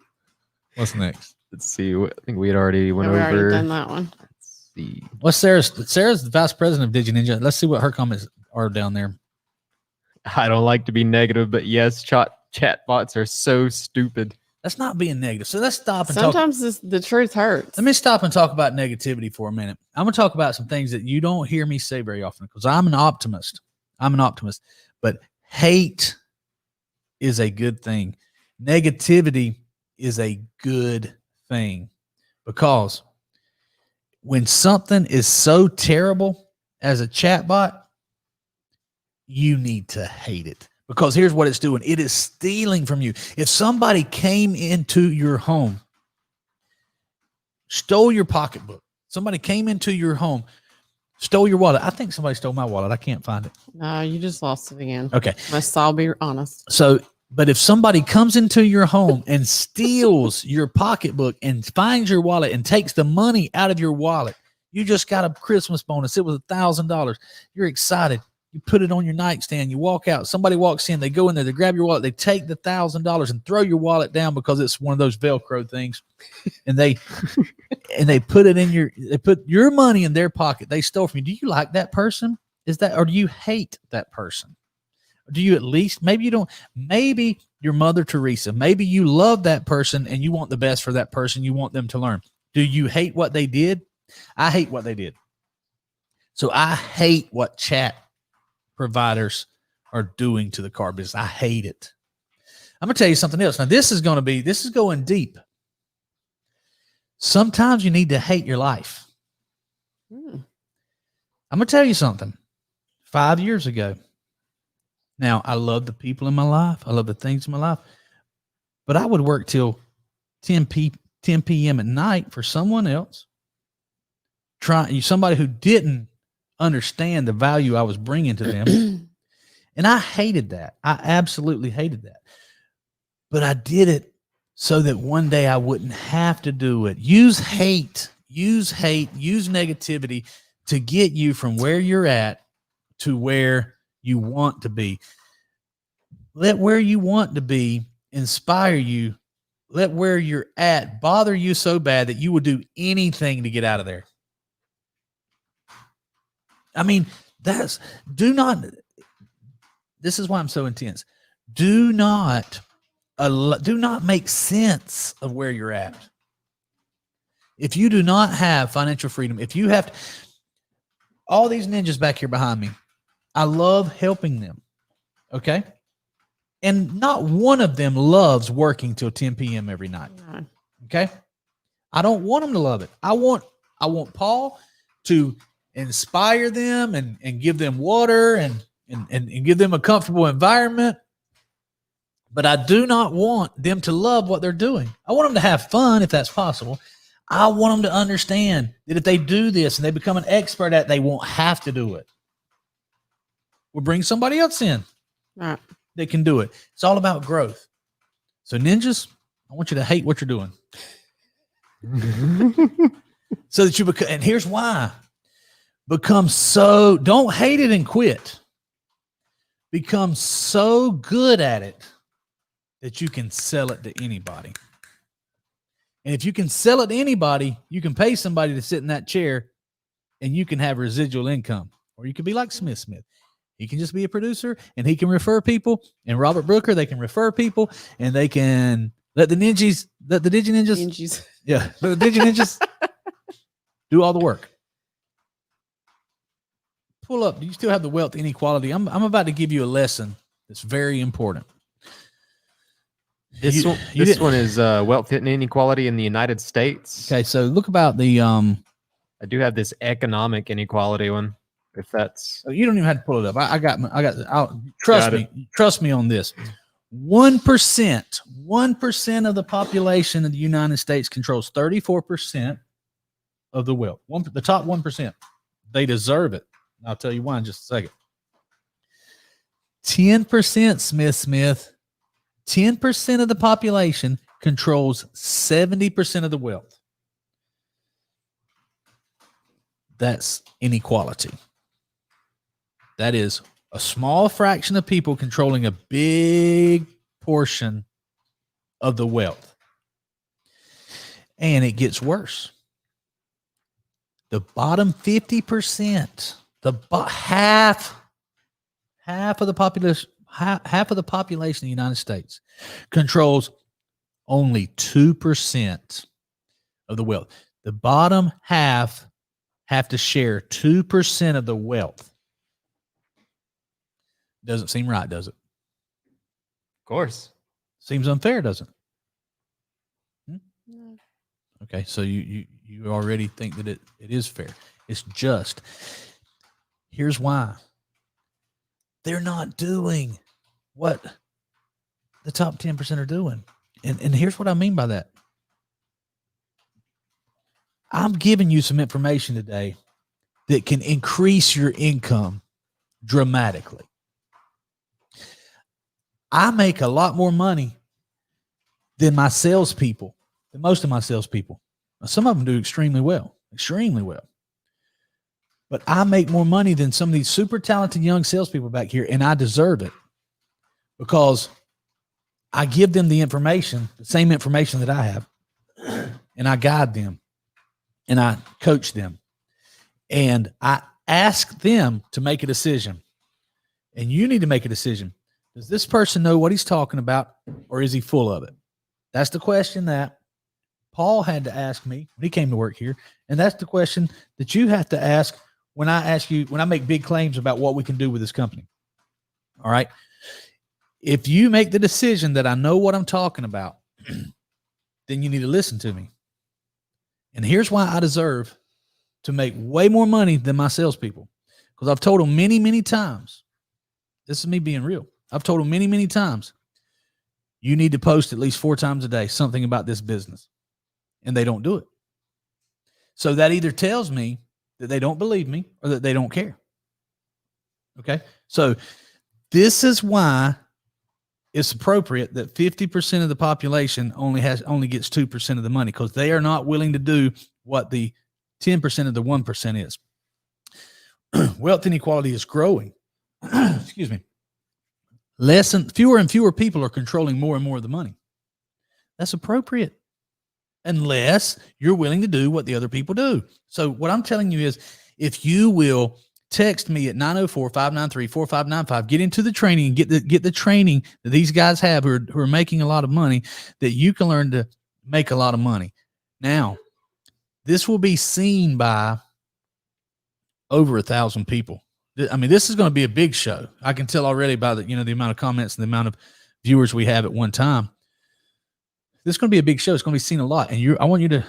What's next? Let's see. I think we had already went Yeah, we over. already done that one. Let's see. What's Sarah's the vice president of Digi Ninja. Let's see what her comments are down there. I don't like to be negative, but yes, chat bots are so stupid. That's not being negative. So let's stop and talk. Sometimes the truth hurts. Let me stop and talk about negativity for a minute. I'm going to talk about some things that you don't hear me say very often because I'm an optimist. But hate is a good thing. Negativity is a good thing because when something is so terrible as a chatbot, you need to hate it because here's what it's doing. It is stealing from you. If somebody came into your home, stole your pocketbook, somebody came into your home, stole your wallet. I think somebody stole my wallet. I can't find it. No, you just lost it again. Okay. Let's all be honest. So, but if somebody comes into your home and steals your pocketbook and finds your wallet and takes the money out of your wallet, you just got a Christmas bonus. It was $1,000. You're excited. You put it on your nightstand. You walk out. Somebody walks in. They go in there. They grab your wallet. They take the $1,000 and throw your wallet down because it's one of those Velcro things. And they put it in they put your money in their pocket. They stole from you. Do you like that person? Or do you hate that person? Or do you at least, maybe you don't, maybe your Mother Teresa, maybe you love that person and you want the best for that person. You want them to learn. Do you hate what they did? I hate what they did. So I hate what chat providers are doing to the car business. I hate it. I'm going to tell you something else. Now, this is going deep. Sometimes you need to hate your life. I'm going to tell you something. 5 years ago, Now, I love the people in my life. I love the things in my life. But I would work till 10 p.m. at night for someone else. Somebody who didn't understand the value I was bringing to them. And I hated that. I absolutely hated that. But I did it so that one day I wouldn't have to do it. Use hate, use negativity to get you from where you're at to where you want to be. Let where you want to be inspire you. Let where you're at bother you so bad that you would do anything to get out of there. I mean, this is why I'm so intense. Do not make sense of where you're at. If you do not have financial freedom, if you have all these ninjas back here behind me, I love helping them. Okay. And not one of them loves working till 10 p.m. every night. Okay. I don't want them to love it. I want Paul to inspire them and give them water and give them a comfortable environment. But I do not want them to love what they're doing. I want them to have fun if that's possible. I want them to understand that if they do this and they become an expert at it, they won't have to do it. We'll bring somebody else in that can do it. It's all about growth. So ninjas, I want you to hate what you're doing. So that you become, and here's why. Don't hate it and quit. Become so good at it that you can sell it to anybody. And if you can sell it to anybody, you can pay somebody to sit in that chair and you can have residual income. Or you could be like Smith. He can just be a producer and he can refer people. And Robert Brooker, they can refer people and they can let the Digi Ninjas. Yeah. Let the Digi Ninjas do all the work. Pull up. Do you still have the wealth inequality? I'm about to give you a lesson that's very important. This one is wealth inequality in the United States. Okay, so look about the I do have this economic inequality one. If that's you don't even have to pull it up. Trust me on this. 1% of the population of the United States controls 34% of the wealth. The top 1%. They deserve it. I'll tell you why in just a second. 10%, Smith. 10% of the population controls 70% of the wealth. That's inequality. That is a small fraction of people controlling a big portion of the wealth. And it gets worse. The bottom 50%, half of the population, half of the population of the United States controls only 2% of the wealth. The bottom half have to share 2% of the wealth. Doesn't seem right, does it? of course. Seems unfair, doesn't it? No. Okay, so you already think that it is fair. It's just. Here's why. They're not doing what the top 10% are doing. And here's what I mean by that. I'm giving you some information today that can increase your income dramatically. I make a lot more money than my salespeople, than most of my salespeople. Now, some of them do extremely well. But I make more money than some of these super talented young salespeople back here, and I deserve it because I give them the information, the same information that I have, and I guide them, and I coach them, and I ask them to make a decision. And you need to make a decision. Does this person know what he's talking about, or is he full of it? That's the question that Paul had to ask me when he came to work here. And that's the question that you have to ask when I make big claims about what we can do with this company. All right. If you make the decision that I know what I'm talking about, then you need to listen to me. And here's why I deserve to make way more money than my salespeople. Because I've told them many, many times This is me being real. I've told them many, many times, you need to post at least 4 times a day something about this business. And they don't do it. So that either tells me that they don't believe me or that they don't care. Okay. So this is why it's appropriate that 50% of the population only gets 2% of the money, because they are not willing to do what the 10% of the 1% is. Wealth inequality is growing. Excuse me. Fewer and fewer people are controlling more and more of the money. That's appropriate, unless you're willing to do what the other people do. So what I'm telling you is, if you will text me at 904-593-4595, get into the training and get the training that these guys have who are making a lot of money, that you can learn to make a lot of money. Now, this will be seen by over 1,000 people. I mean, this is going to be a big show. I can tell already by the amount of comments and the amount of viewers we have at one time. This is going to be a big show. It's going to be seen a lot. And I want you to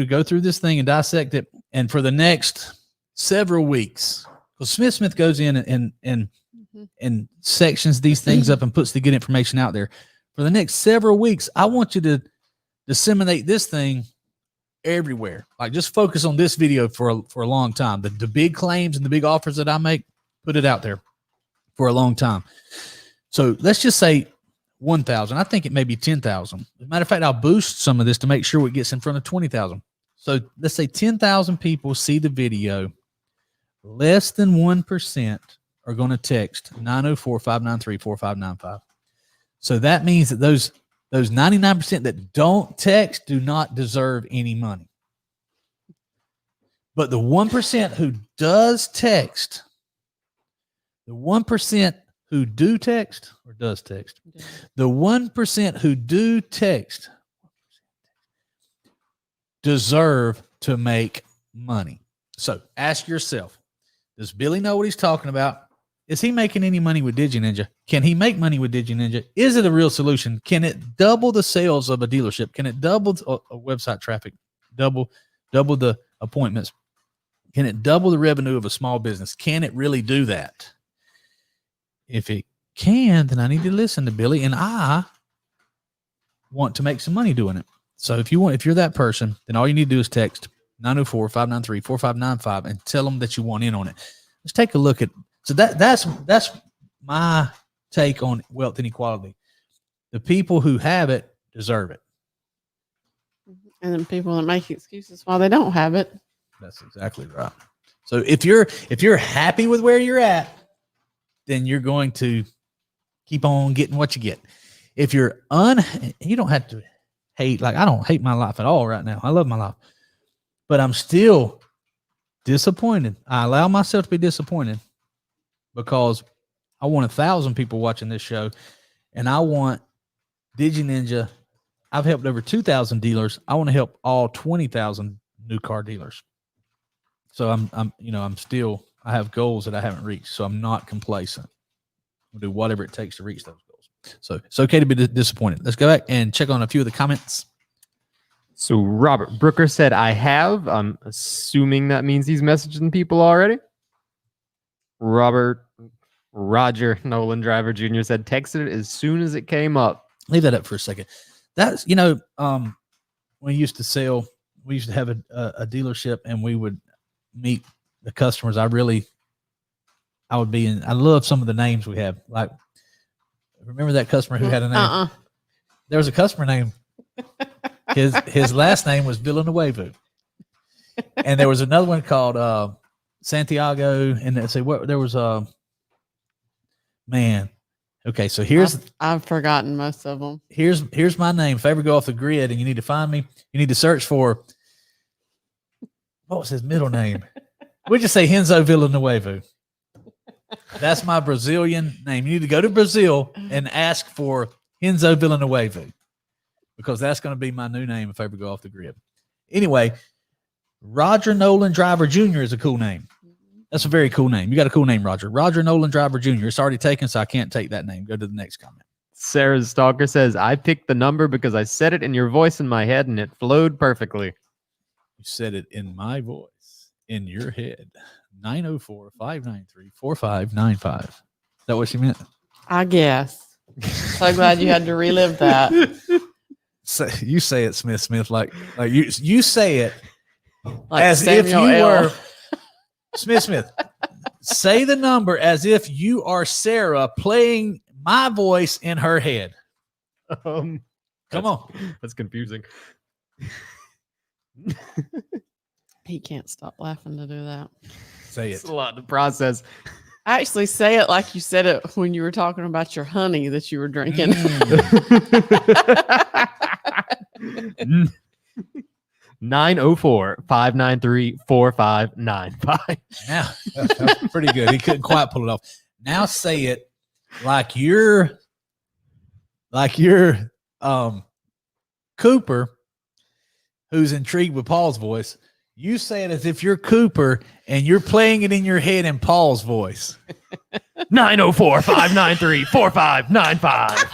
go through this thing and dissect it. And for the next several weeks, because Smith goes in and sections these things up and puts the good information out there. For the next several weeks, I want you to disseminate this thing everywhere. Like, just focus on this video for a long time. The big claims and the big offers that I make, put it out there for a long time. So let's just say 1,000. I think it may be 10,000. As a matter of fact, I'll boost some of this to make sure it gets in front of 20,000. So let's say 10,000 people see the video. Less than 1% are going to text 904-593-4595. So that means that those 99% that don't text do not deserve any money. But the 1% who does text, the 1% who do text or does text, the 1% who do text deserve to make money. So ask yourself, does Billy know what he's talking about? Is he making any money with DigiNinja? Can he make money with DigiNinja? Is it a real solution? Can it double the sales of a dealership? Can it double a website traffic? Double the appointments? Can it double the revenue of a small business? Can it really do that? If it can, then I need to listen to Billy, and I want to make some money doing it. So if you're that person, then all you need to do is text 904-593-4595 and tell them that you want in on it. Let's take a look at. So that's my take on wealth inequality. The people who have it deserve it. And then people that make excuses why they don't have it. That's exactly right. So if you're happy with where you're at, then you're going to keep on getting what you get. If you're you don't have to hate. Like, I don't hate my life at all right now. I love my life, but I'm still disappointed. I allow myself to be disappointed because I want 1,000 people watching this show, and I want DigiNinja. I've helped over 2,000 dealers. I want to help all 20,000 new car dealers. So I have goals that I haven't reached. So I'm not complacent. We'll do whatever it takes to reach those goals. So it's okay to be disappointed. Let's go back and check on a few of the comments. So Robert Brooker said, I have. I'm assuming that means he's messaging people already. Roger Nolan Driver Jr. said, texted it as soon as it came up. Leave that up for a second. That's, when we used to have a dealership, and we would meet the customers. I love some of the names we have. Like, remember that customer who had a name? There was a customer name. His last name was Villanueva. And there was another one called Santiago. And let's see what there was man. Okay, so I've forgotten most of them. Here's my name. If I ever go off the grid and you need to find me, you need to search for, what was his middle name? We just say Renzo Villanueva. That's my Brazilian name. You need to go to Brazil and ask for Renzo Villanueva, because that's going to be my new name if I ever go off the grid. Anyway, Roger Nolan Driver Jr. is a cool name. That's a very cool name. You got a cool name, Roger. Roger Nolan Driver Jr. It's already taken, so I can't take that name. Go to the next comment. Sarah Stalker says, I picked the number because I said it in your voice in my head and it flowed perfectly. You said it in my voice, in your head. 904-593-4595. that what she meant? I guess. So glad you had to relive that. You say it, Smith, like you say it Like as if Samuel you L. were Smith. Say the number as if you are Sarah playing my voice in her head. Come on. That's confusing. He can't stop laughing to do that. Say it. It's a lot to process. Actually, say it like you said it when you were talking about your honey that you were drinking. Mm. 904-593-4595. Now, that's pretty good. He couldn't quite pull it off. Now say it like you're Cooper, who's intrigued with Paul's voice. You say it as if you're Cooper and you're playing it in your head in Paul's voice. 904-593-4595.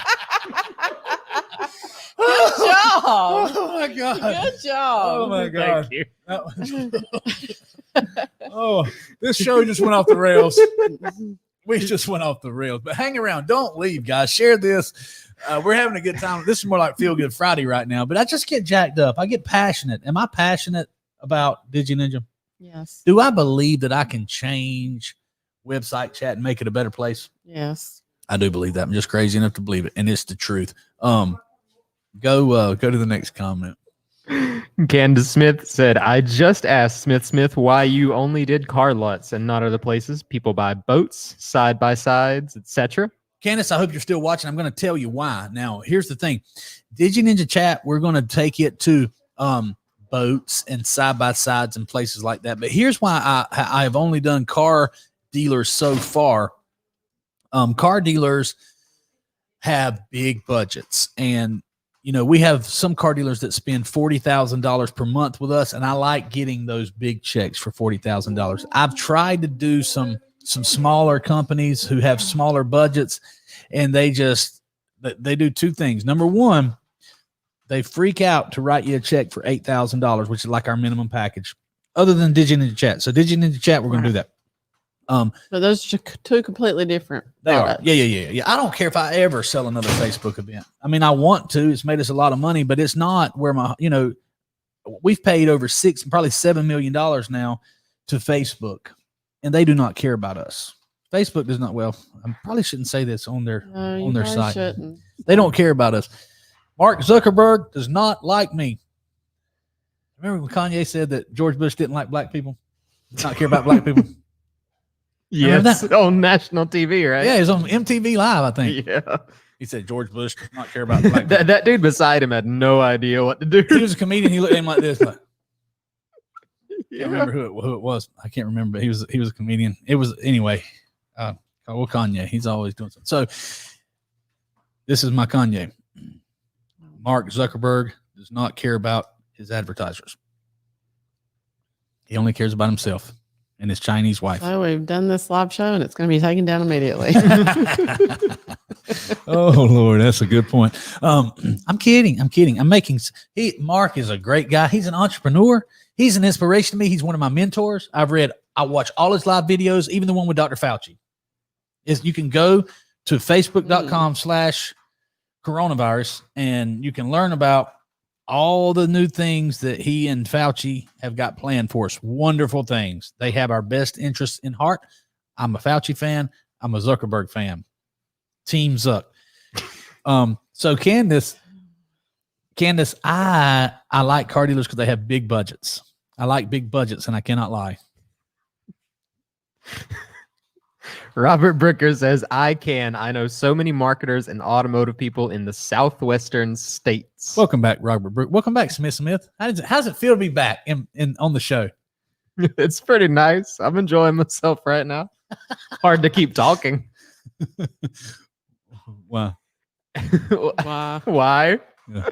Good job. Oh my God. Good job. Oh my God. Thank you. Oh, this show just went off the rails. We just went off the rails. But hang around. Don't leave, guys. Share this. We're having a good time. This is more like Feel Good Friday right now. But I just get jacked up. I get passionate. Am I passionate about DigiNinja? Yes. Do I believe that I can change website chat and make it a better place? Yes. I do believe that. I'm just crazy enough to believe it. And it's the truth. Go to the next comment. Candace Smith said, I just asked Smith why you only did car lots and not other places. People buy boats, side by sides, etc. Candace, I hope you're still watching. I'm going to tell you why. Now, here's the thing. DigiNinja Chat, we're going to take it to boats and side by sides and places like that. But here's why I have only done car dealers so far. Car dealers have big budgets, and we have some car dealers that spend $40,000 per month with us, and I like getting those big checks for $40,000. I've tried to do some smaller companies who have smaller budgets, and they do two things. Number one, they freak out to write you a check for $8,000, which is like our minimum package, other than DigiNinja Chat. So DigiNinja Chat, we're going to do that. So those are two completely different. They products. are. Yeah. I don't care if I ever sell another Facebook event. I mean, I want to. It's made us a lot of money, but it's not where we've paid over probably $7 million now to Facebook, and they do not care about us. Facebook does not. Well, I probably shouldn't say this on their site. Shouldn't. They don't care about us. Mark Zuckerberg does not like me. Remember when Kanye said that George Bush didn't like black people? Did not care about black people? Yes, on national TV, right? Yeah, he's on MTV Live, I think. Yeah. He said George Bush does not care about black people. that dude beside him had no idea what to do. He was a comedian. He looked at him like this. Like, Yeah. can't remember who it was. I can't remember, but he was a comedian. It was anyway. Kanye. He's always doing something. So this is my Kanye. Mark Zuckerberg does not care about his advertisers. He only cares about himself and his Chinese wife. So we've done this live show, and it's going to be taken down immediately. Oh Lord, that's a good point. I'm kidding. Mark is a great guy. He's an entrepreneur. He's an inspiration to me. He's one of my mentors. I watch all his live videos, even the one with Dr. Fauci. You can go to facebook.com/coronavirus and you can learn about all the new things that he and Fauci have got planned for us. Wonderful things. They have our best interests in heart. I'm a Fauci fan. I'm a Zuckerberg fan. Team Zuck. So Candace, I like car dealers because they have big budgets. I like big budgets, and I cannot lie. Robert Bricker says, I know so many marketers and automotive people in the southwestern states. Welcome back, Robert Bricker. Welcome back, Smith. How does it feel to be back on the show? It's pretty nice. I'm enjoying myself right now. Hard to keep talking. Wow. Wow. Why? Yeah.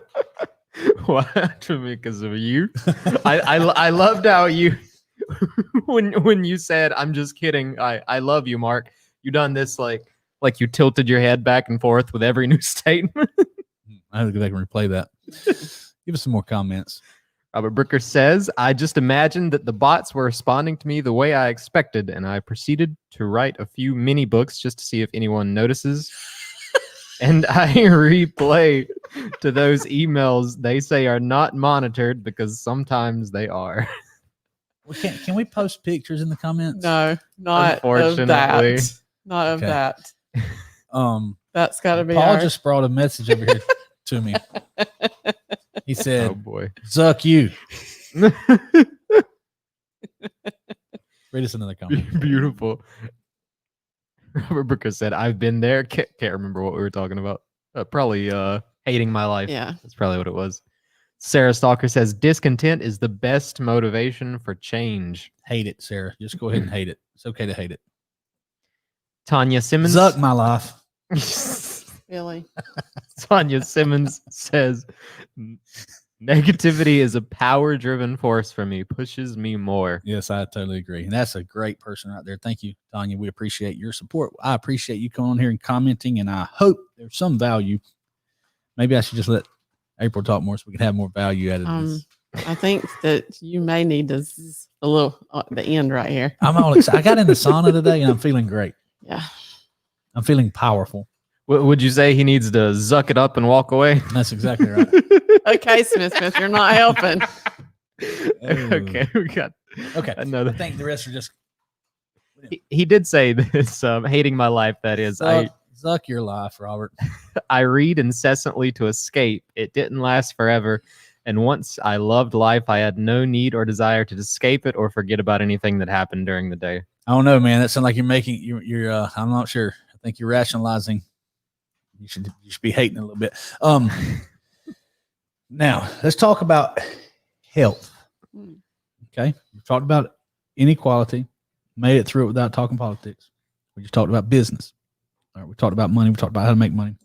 Why? Because of you. I loved how you when you said, I'm just kidding. I love you, Mark. You done this like you tilted your head back and forth with every new statement. I have to go back and replay that. Give us some more comments. Robert Brooker says, I just imagined that the bots were responding to me the way I expected, and I proceeded to write a few mini books just to see if anyone notices. And I replay to those emails they say are not monitored because sometimes they are. Can we post pictures in the comments? No, not of Unfortunately. that. Not of Okay. that. That's got to be Paul our- just brought a message over here to me. He Oh said, boy. "Zuck you." Read us another comment. Beautiful. Robert Brooker said, I've been there. Can't remember what we were talking about. Probably hating my life. Yeah. That's probably what it was. Sarah Stalker says, discontent is the best motivation for change. Hate it, Sarah. Just go ahead and hate it. It's okay to hate it. Tanya Simmons. Zuck my life. Really? Tanya Simmons says, negativity is a power-driven force for me, pushes me more. Yes, I totally agree. And that's a great person right there. Thank you, Tanya. We appreciate your support. I appreciate you coming on here and commenting, and I hope there's some value. Maybe I should just let April talk more so we can have more value out of this. I think that you may need to a little the end right here. I'm all excited. I got in the sauna today, and I'm feeling great. Yeah. I'm feeling powerful. Would you say he needs to zuck it up and walk away? That's exactly right. Okay, Smith, you're not helping. Okay, we got Okay. another. I think the rest are just He did say this, hating my life, that is. Zuck your life, Robert. I read incessantly to escape. It didn't last forever. And once I loved life, I had no need or desire to escape it or forget about anything that happened during the day. I don't know, man. That sounds like you're making you're I'm not sure. I think you're rationalizing. You should be hating a little bit. Now let's talk about health. Okay. We've talked about inequality, made it through it without talking politics. We just talked about business. All right, we talked about money, we talked about how to make money.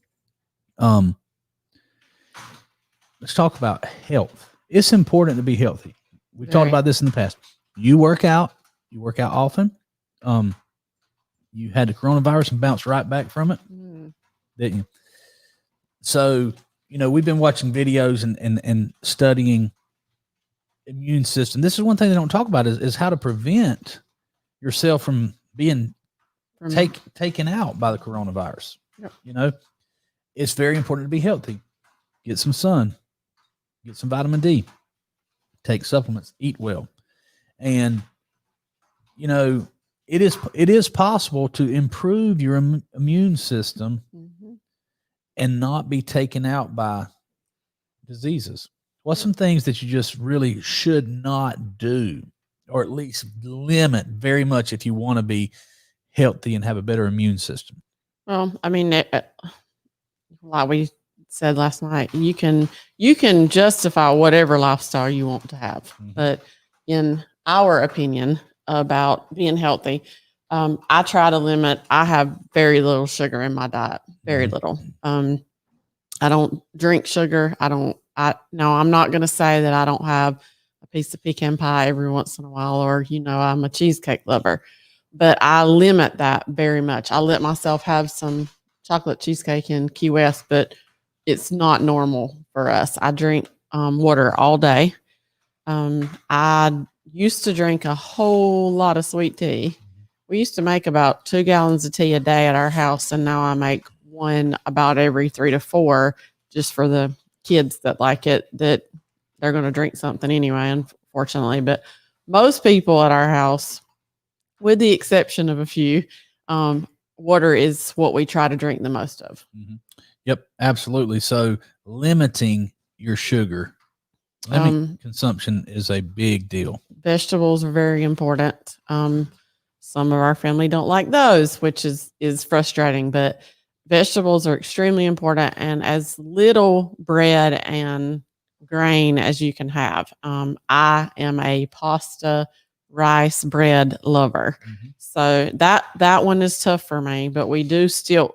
Let's talk about health. It's important to be healthy. We've talked about this in the past. You work out often. You had the coronavirus and bounced right back from it, didn't you? So, we've been watching videos and studying immune system. This is one thing they don't talk about is how to prevent yourself from being taken out by the coronavirus. Yep. It's very important to be healthy. Get some sun, get some vitamin D, take supplements, eat well. And, it is possible to improve your immune system and not be taken out by diseases. What's some things that you just really should not do, or at least limit very much if you want to be healthy and have a better immune system? Well, I mean, like we said last night, you can justify whatever lifestyle you want to have. But in our opinion about being healthy, I try to limit. I have very little sugar in my diet, very little. I don't drink sugar. No, I'm not going to say that I don't have a piece of pecan pie every once in a while, or, I'm a cheesecake lover, but I limit that very much. I let myself have some chocolate cheesecake in Key West, but it's not normal for us. I drink water all day. I used to drink a whole lot of sweet tea. We used to make about 2 gallons of tea a day at our house, and now I make one about every 3 to 4, just for the kids that like it, that they're going to drink something anyway, unfortunately. But most people at our house, with the exception of a few, water is what we try to drink the most of. Yep, absolutely. So limiting your sugar consumption is a big deal. Vegetables are very important. Some of our family don't like those, which is frustrating, but vegetables are extremely important, and as little bread and grain as you can have. I am a pasta, rice, bread lover. So that one is tough for me, but I do still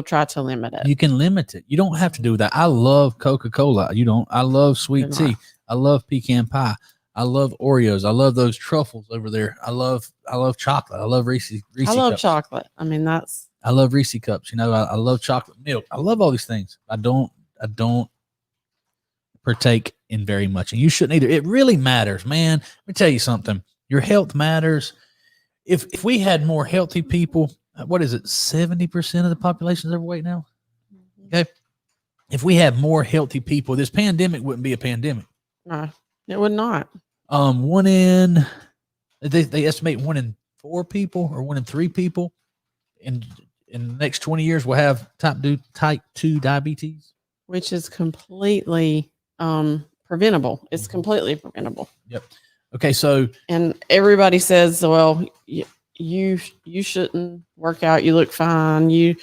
try to limit it. You can limit it. You don't have to do that. I love Coca-Cola. I love sweet tea. I love pecan pie. I love Oreos. I love those truffles over there. I love chocolate. I love Reese I love cups. chocolate. I mean, I love Reese cups. I love chocolate milk. I love all these things. I don't partake in very much, and you shouldn't either. It really matters, man. Let me tell you something. Your health matters. If we had more healthy people, what is it? 70% of the population is overweight now. Okay. If we had more healthy people, this pandemic wouldn't be a pandemic. No, it would not. They estimate 1 in 4 people or 1 in 3 people in the next 20 years will have type 2 diabetes, Which is completely preventable. It's completely preventable. Yep. Okay, so And everybody says, well, you shouldn't work out. You look fine. You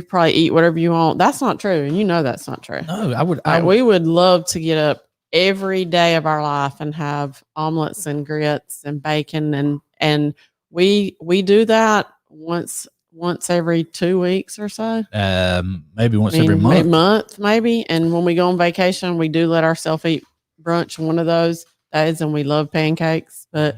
probably eat whatever you want. That's not true. And you know that's not true. no, I would. We would love to get up every day of our life and have omelets and grits and bacon. And we do that once every 2 weeks or so. Maybe once every month. Maybe. And when we go on vacation, we do let ourselves eat brunch one of those days, and we love pancakes. But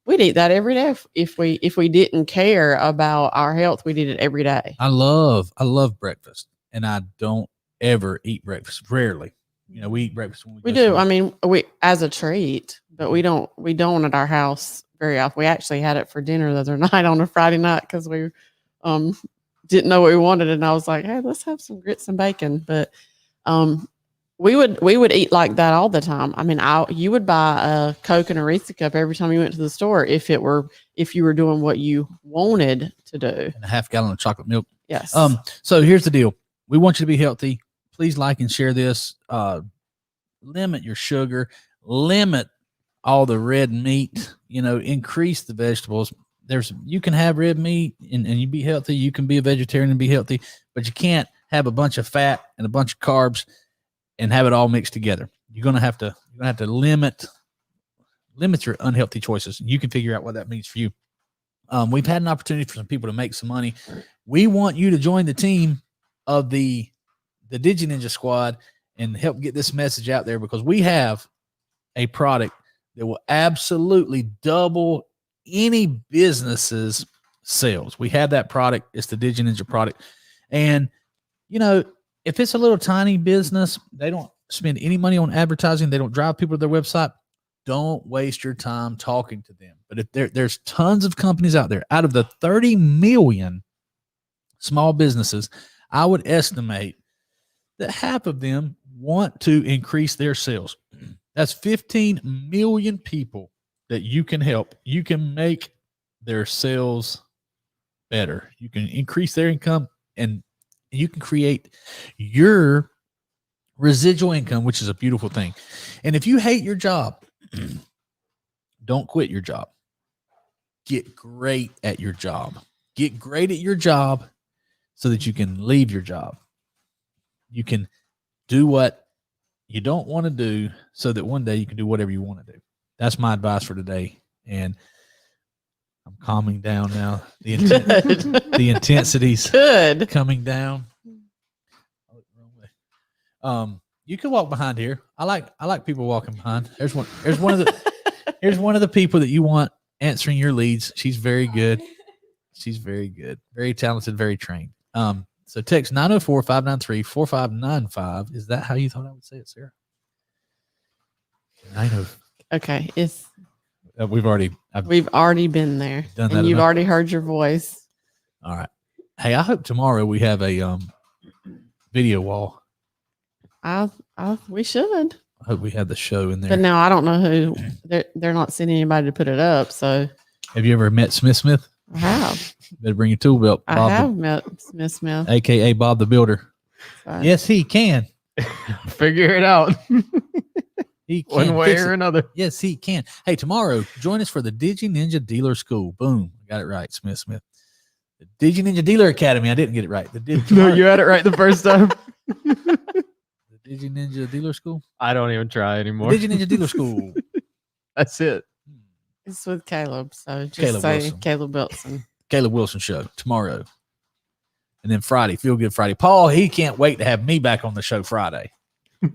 we'd eat that every day if we didn't care about our health. We'd eat it every day. I love breakfast, and I don't ever eat breakfast. Rarely, we eat breakfast when we do. I mean, we as a treat, but we don't at our house very often. We actually had it for dinner the other night on a Friday night because we didn't know what we wanted, and I was like, hey, let's have some grits and bacon. But we would eat like that all the time. I mean, you would buy a Coke and a Reese cup every time you went to the store if you were doing what you wanted to do. And a half gallon of chocolate milk. Yes. So here's the deal. We want you to be healthy. Please like and share this. Limit your sugar. Limit all the red meat. Increase the vegetables. You can have red meat and you be healthy. You can be a vegetarian and be healthy, but you can't have a bunch of fat and a bunch of carbs and have it all mixed together. You're gonna have to limit your unhealthy choices. You can figure out what that means for you. We've had an opportunity for some people to make some money. We want you to join the team of the Digi Ninja Squad and help get this message out there, because we have a product that will absolutely double any business's sales. We have that product. It's the Digi Ninja product. And, if it's a little tiny business, they don't spend any money on advertising. They don't drive people to their website. Don't waste your time talking to them. But if there's tons of companies out there. Out of the 30 million small businesses, I would estimate that half of them want to increase their sales. That's 15 million people that you can help. You can make their sales better. You can increase their income, and you can create your residual income, which is a beautiful thing. And if you hate your job, don't quit your job. Get great at your job. Get great at your job so that you can leave your job. You can do what you don't want to do so that one day you can do whatever you want to do. That's my advice for today. And I'm calming down now. The intensity's Good. coming down. You can walk behind here. I like people walking behind. Here's one of the people that you want answering your leads. She's very good. Very talented, very trained. So text 904-593-4595. Is that how you thought I would say it, Sarah? 90. Okay. We've already been there, done that and you've enough. already heard your voice. All right. Hey, I hope tomorrow we have a video wall. We should. I hope we have the show in there. But now I don't know who they're not sending anybody to put it up. So Have you ever met Smith? I have. Better bring your tool belt. I have met Smith. AKA Bob the Builder. So. Yes, he can. Figure it out He can one way fix or it. another. Yes, he can. Hey, tomorrow, join us for the Digi Ninja Dealer School. Boom. I got it right, Smith. The Digi Ninja Dealer Academy. I didn't get it right. No, you had it right the first time. The Digi Ninja Dealer School? I don't even try anymore. Digi Ninja Dealer School. That's it. It's with Caleb. So just Caleb say Wilson. Caleb Wilson. Caleb Wilson Show tomorrow. And then Friday, Feel Good Friday. Paul, he can't wait to have me back on the show Friday.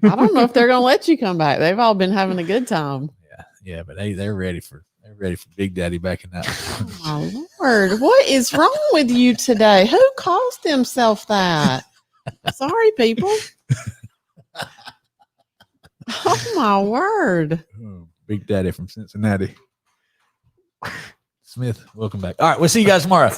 I don't know if they're going to let you come back. They've all been having a good time. Yeah, but they're ready for Big Daddy back in that. Oh, my Lord. What is wrong with you today? Who calls themselves that? Sorry, people. Oh My word. Oh, Big Daddy from Cincinnati. Smith, welcome back. All right, we'll see you guys tomorrow.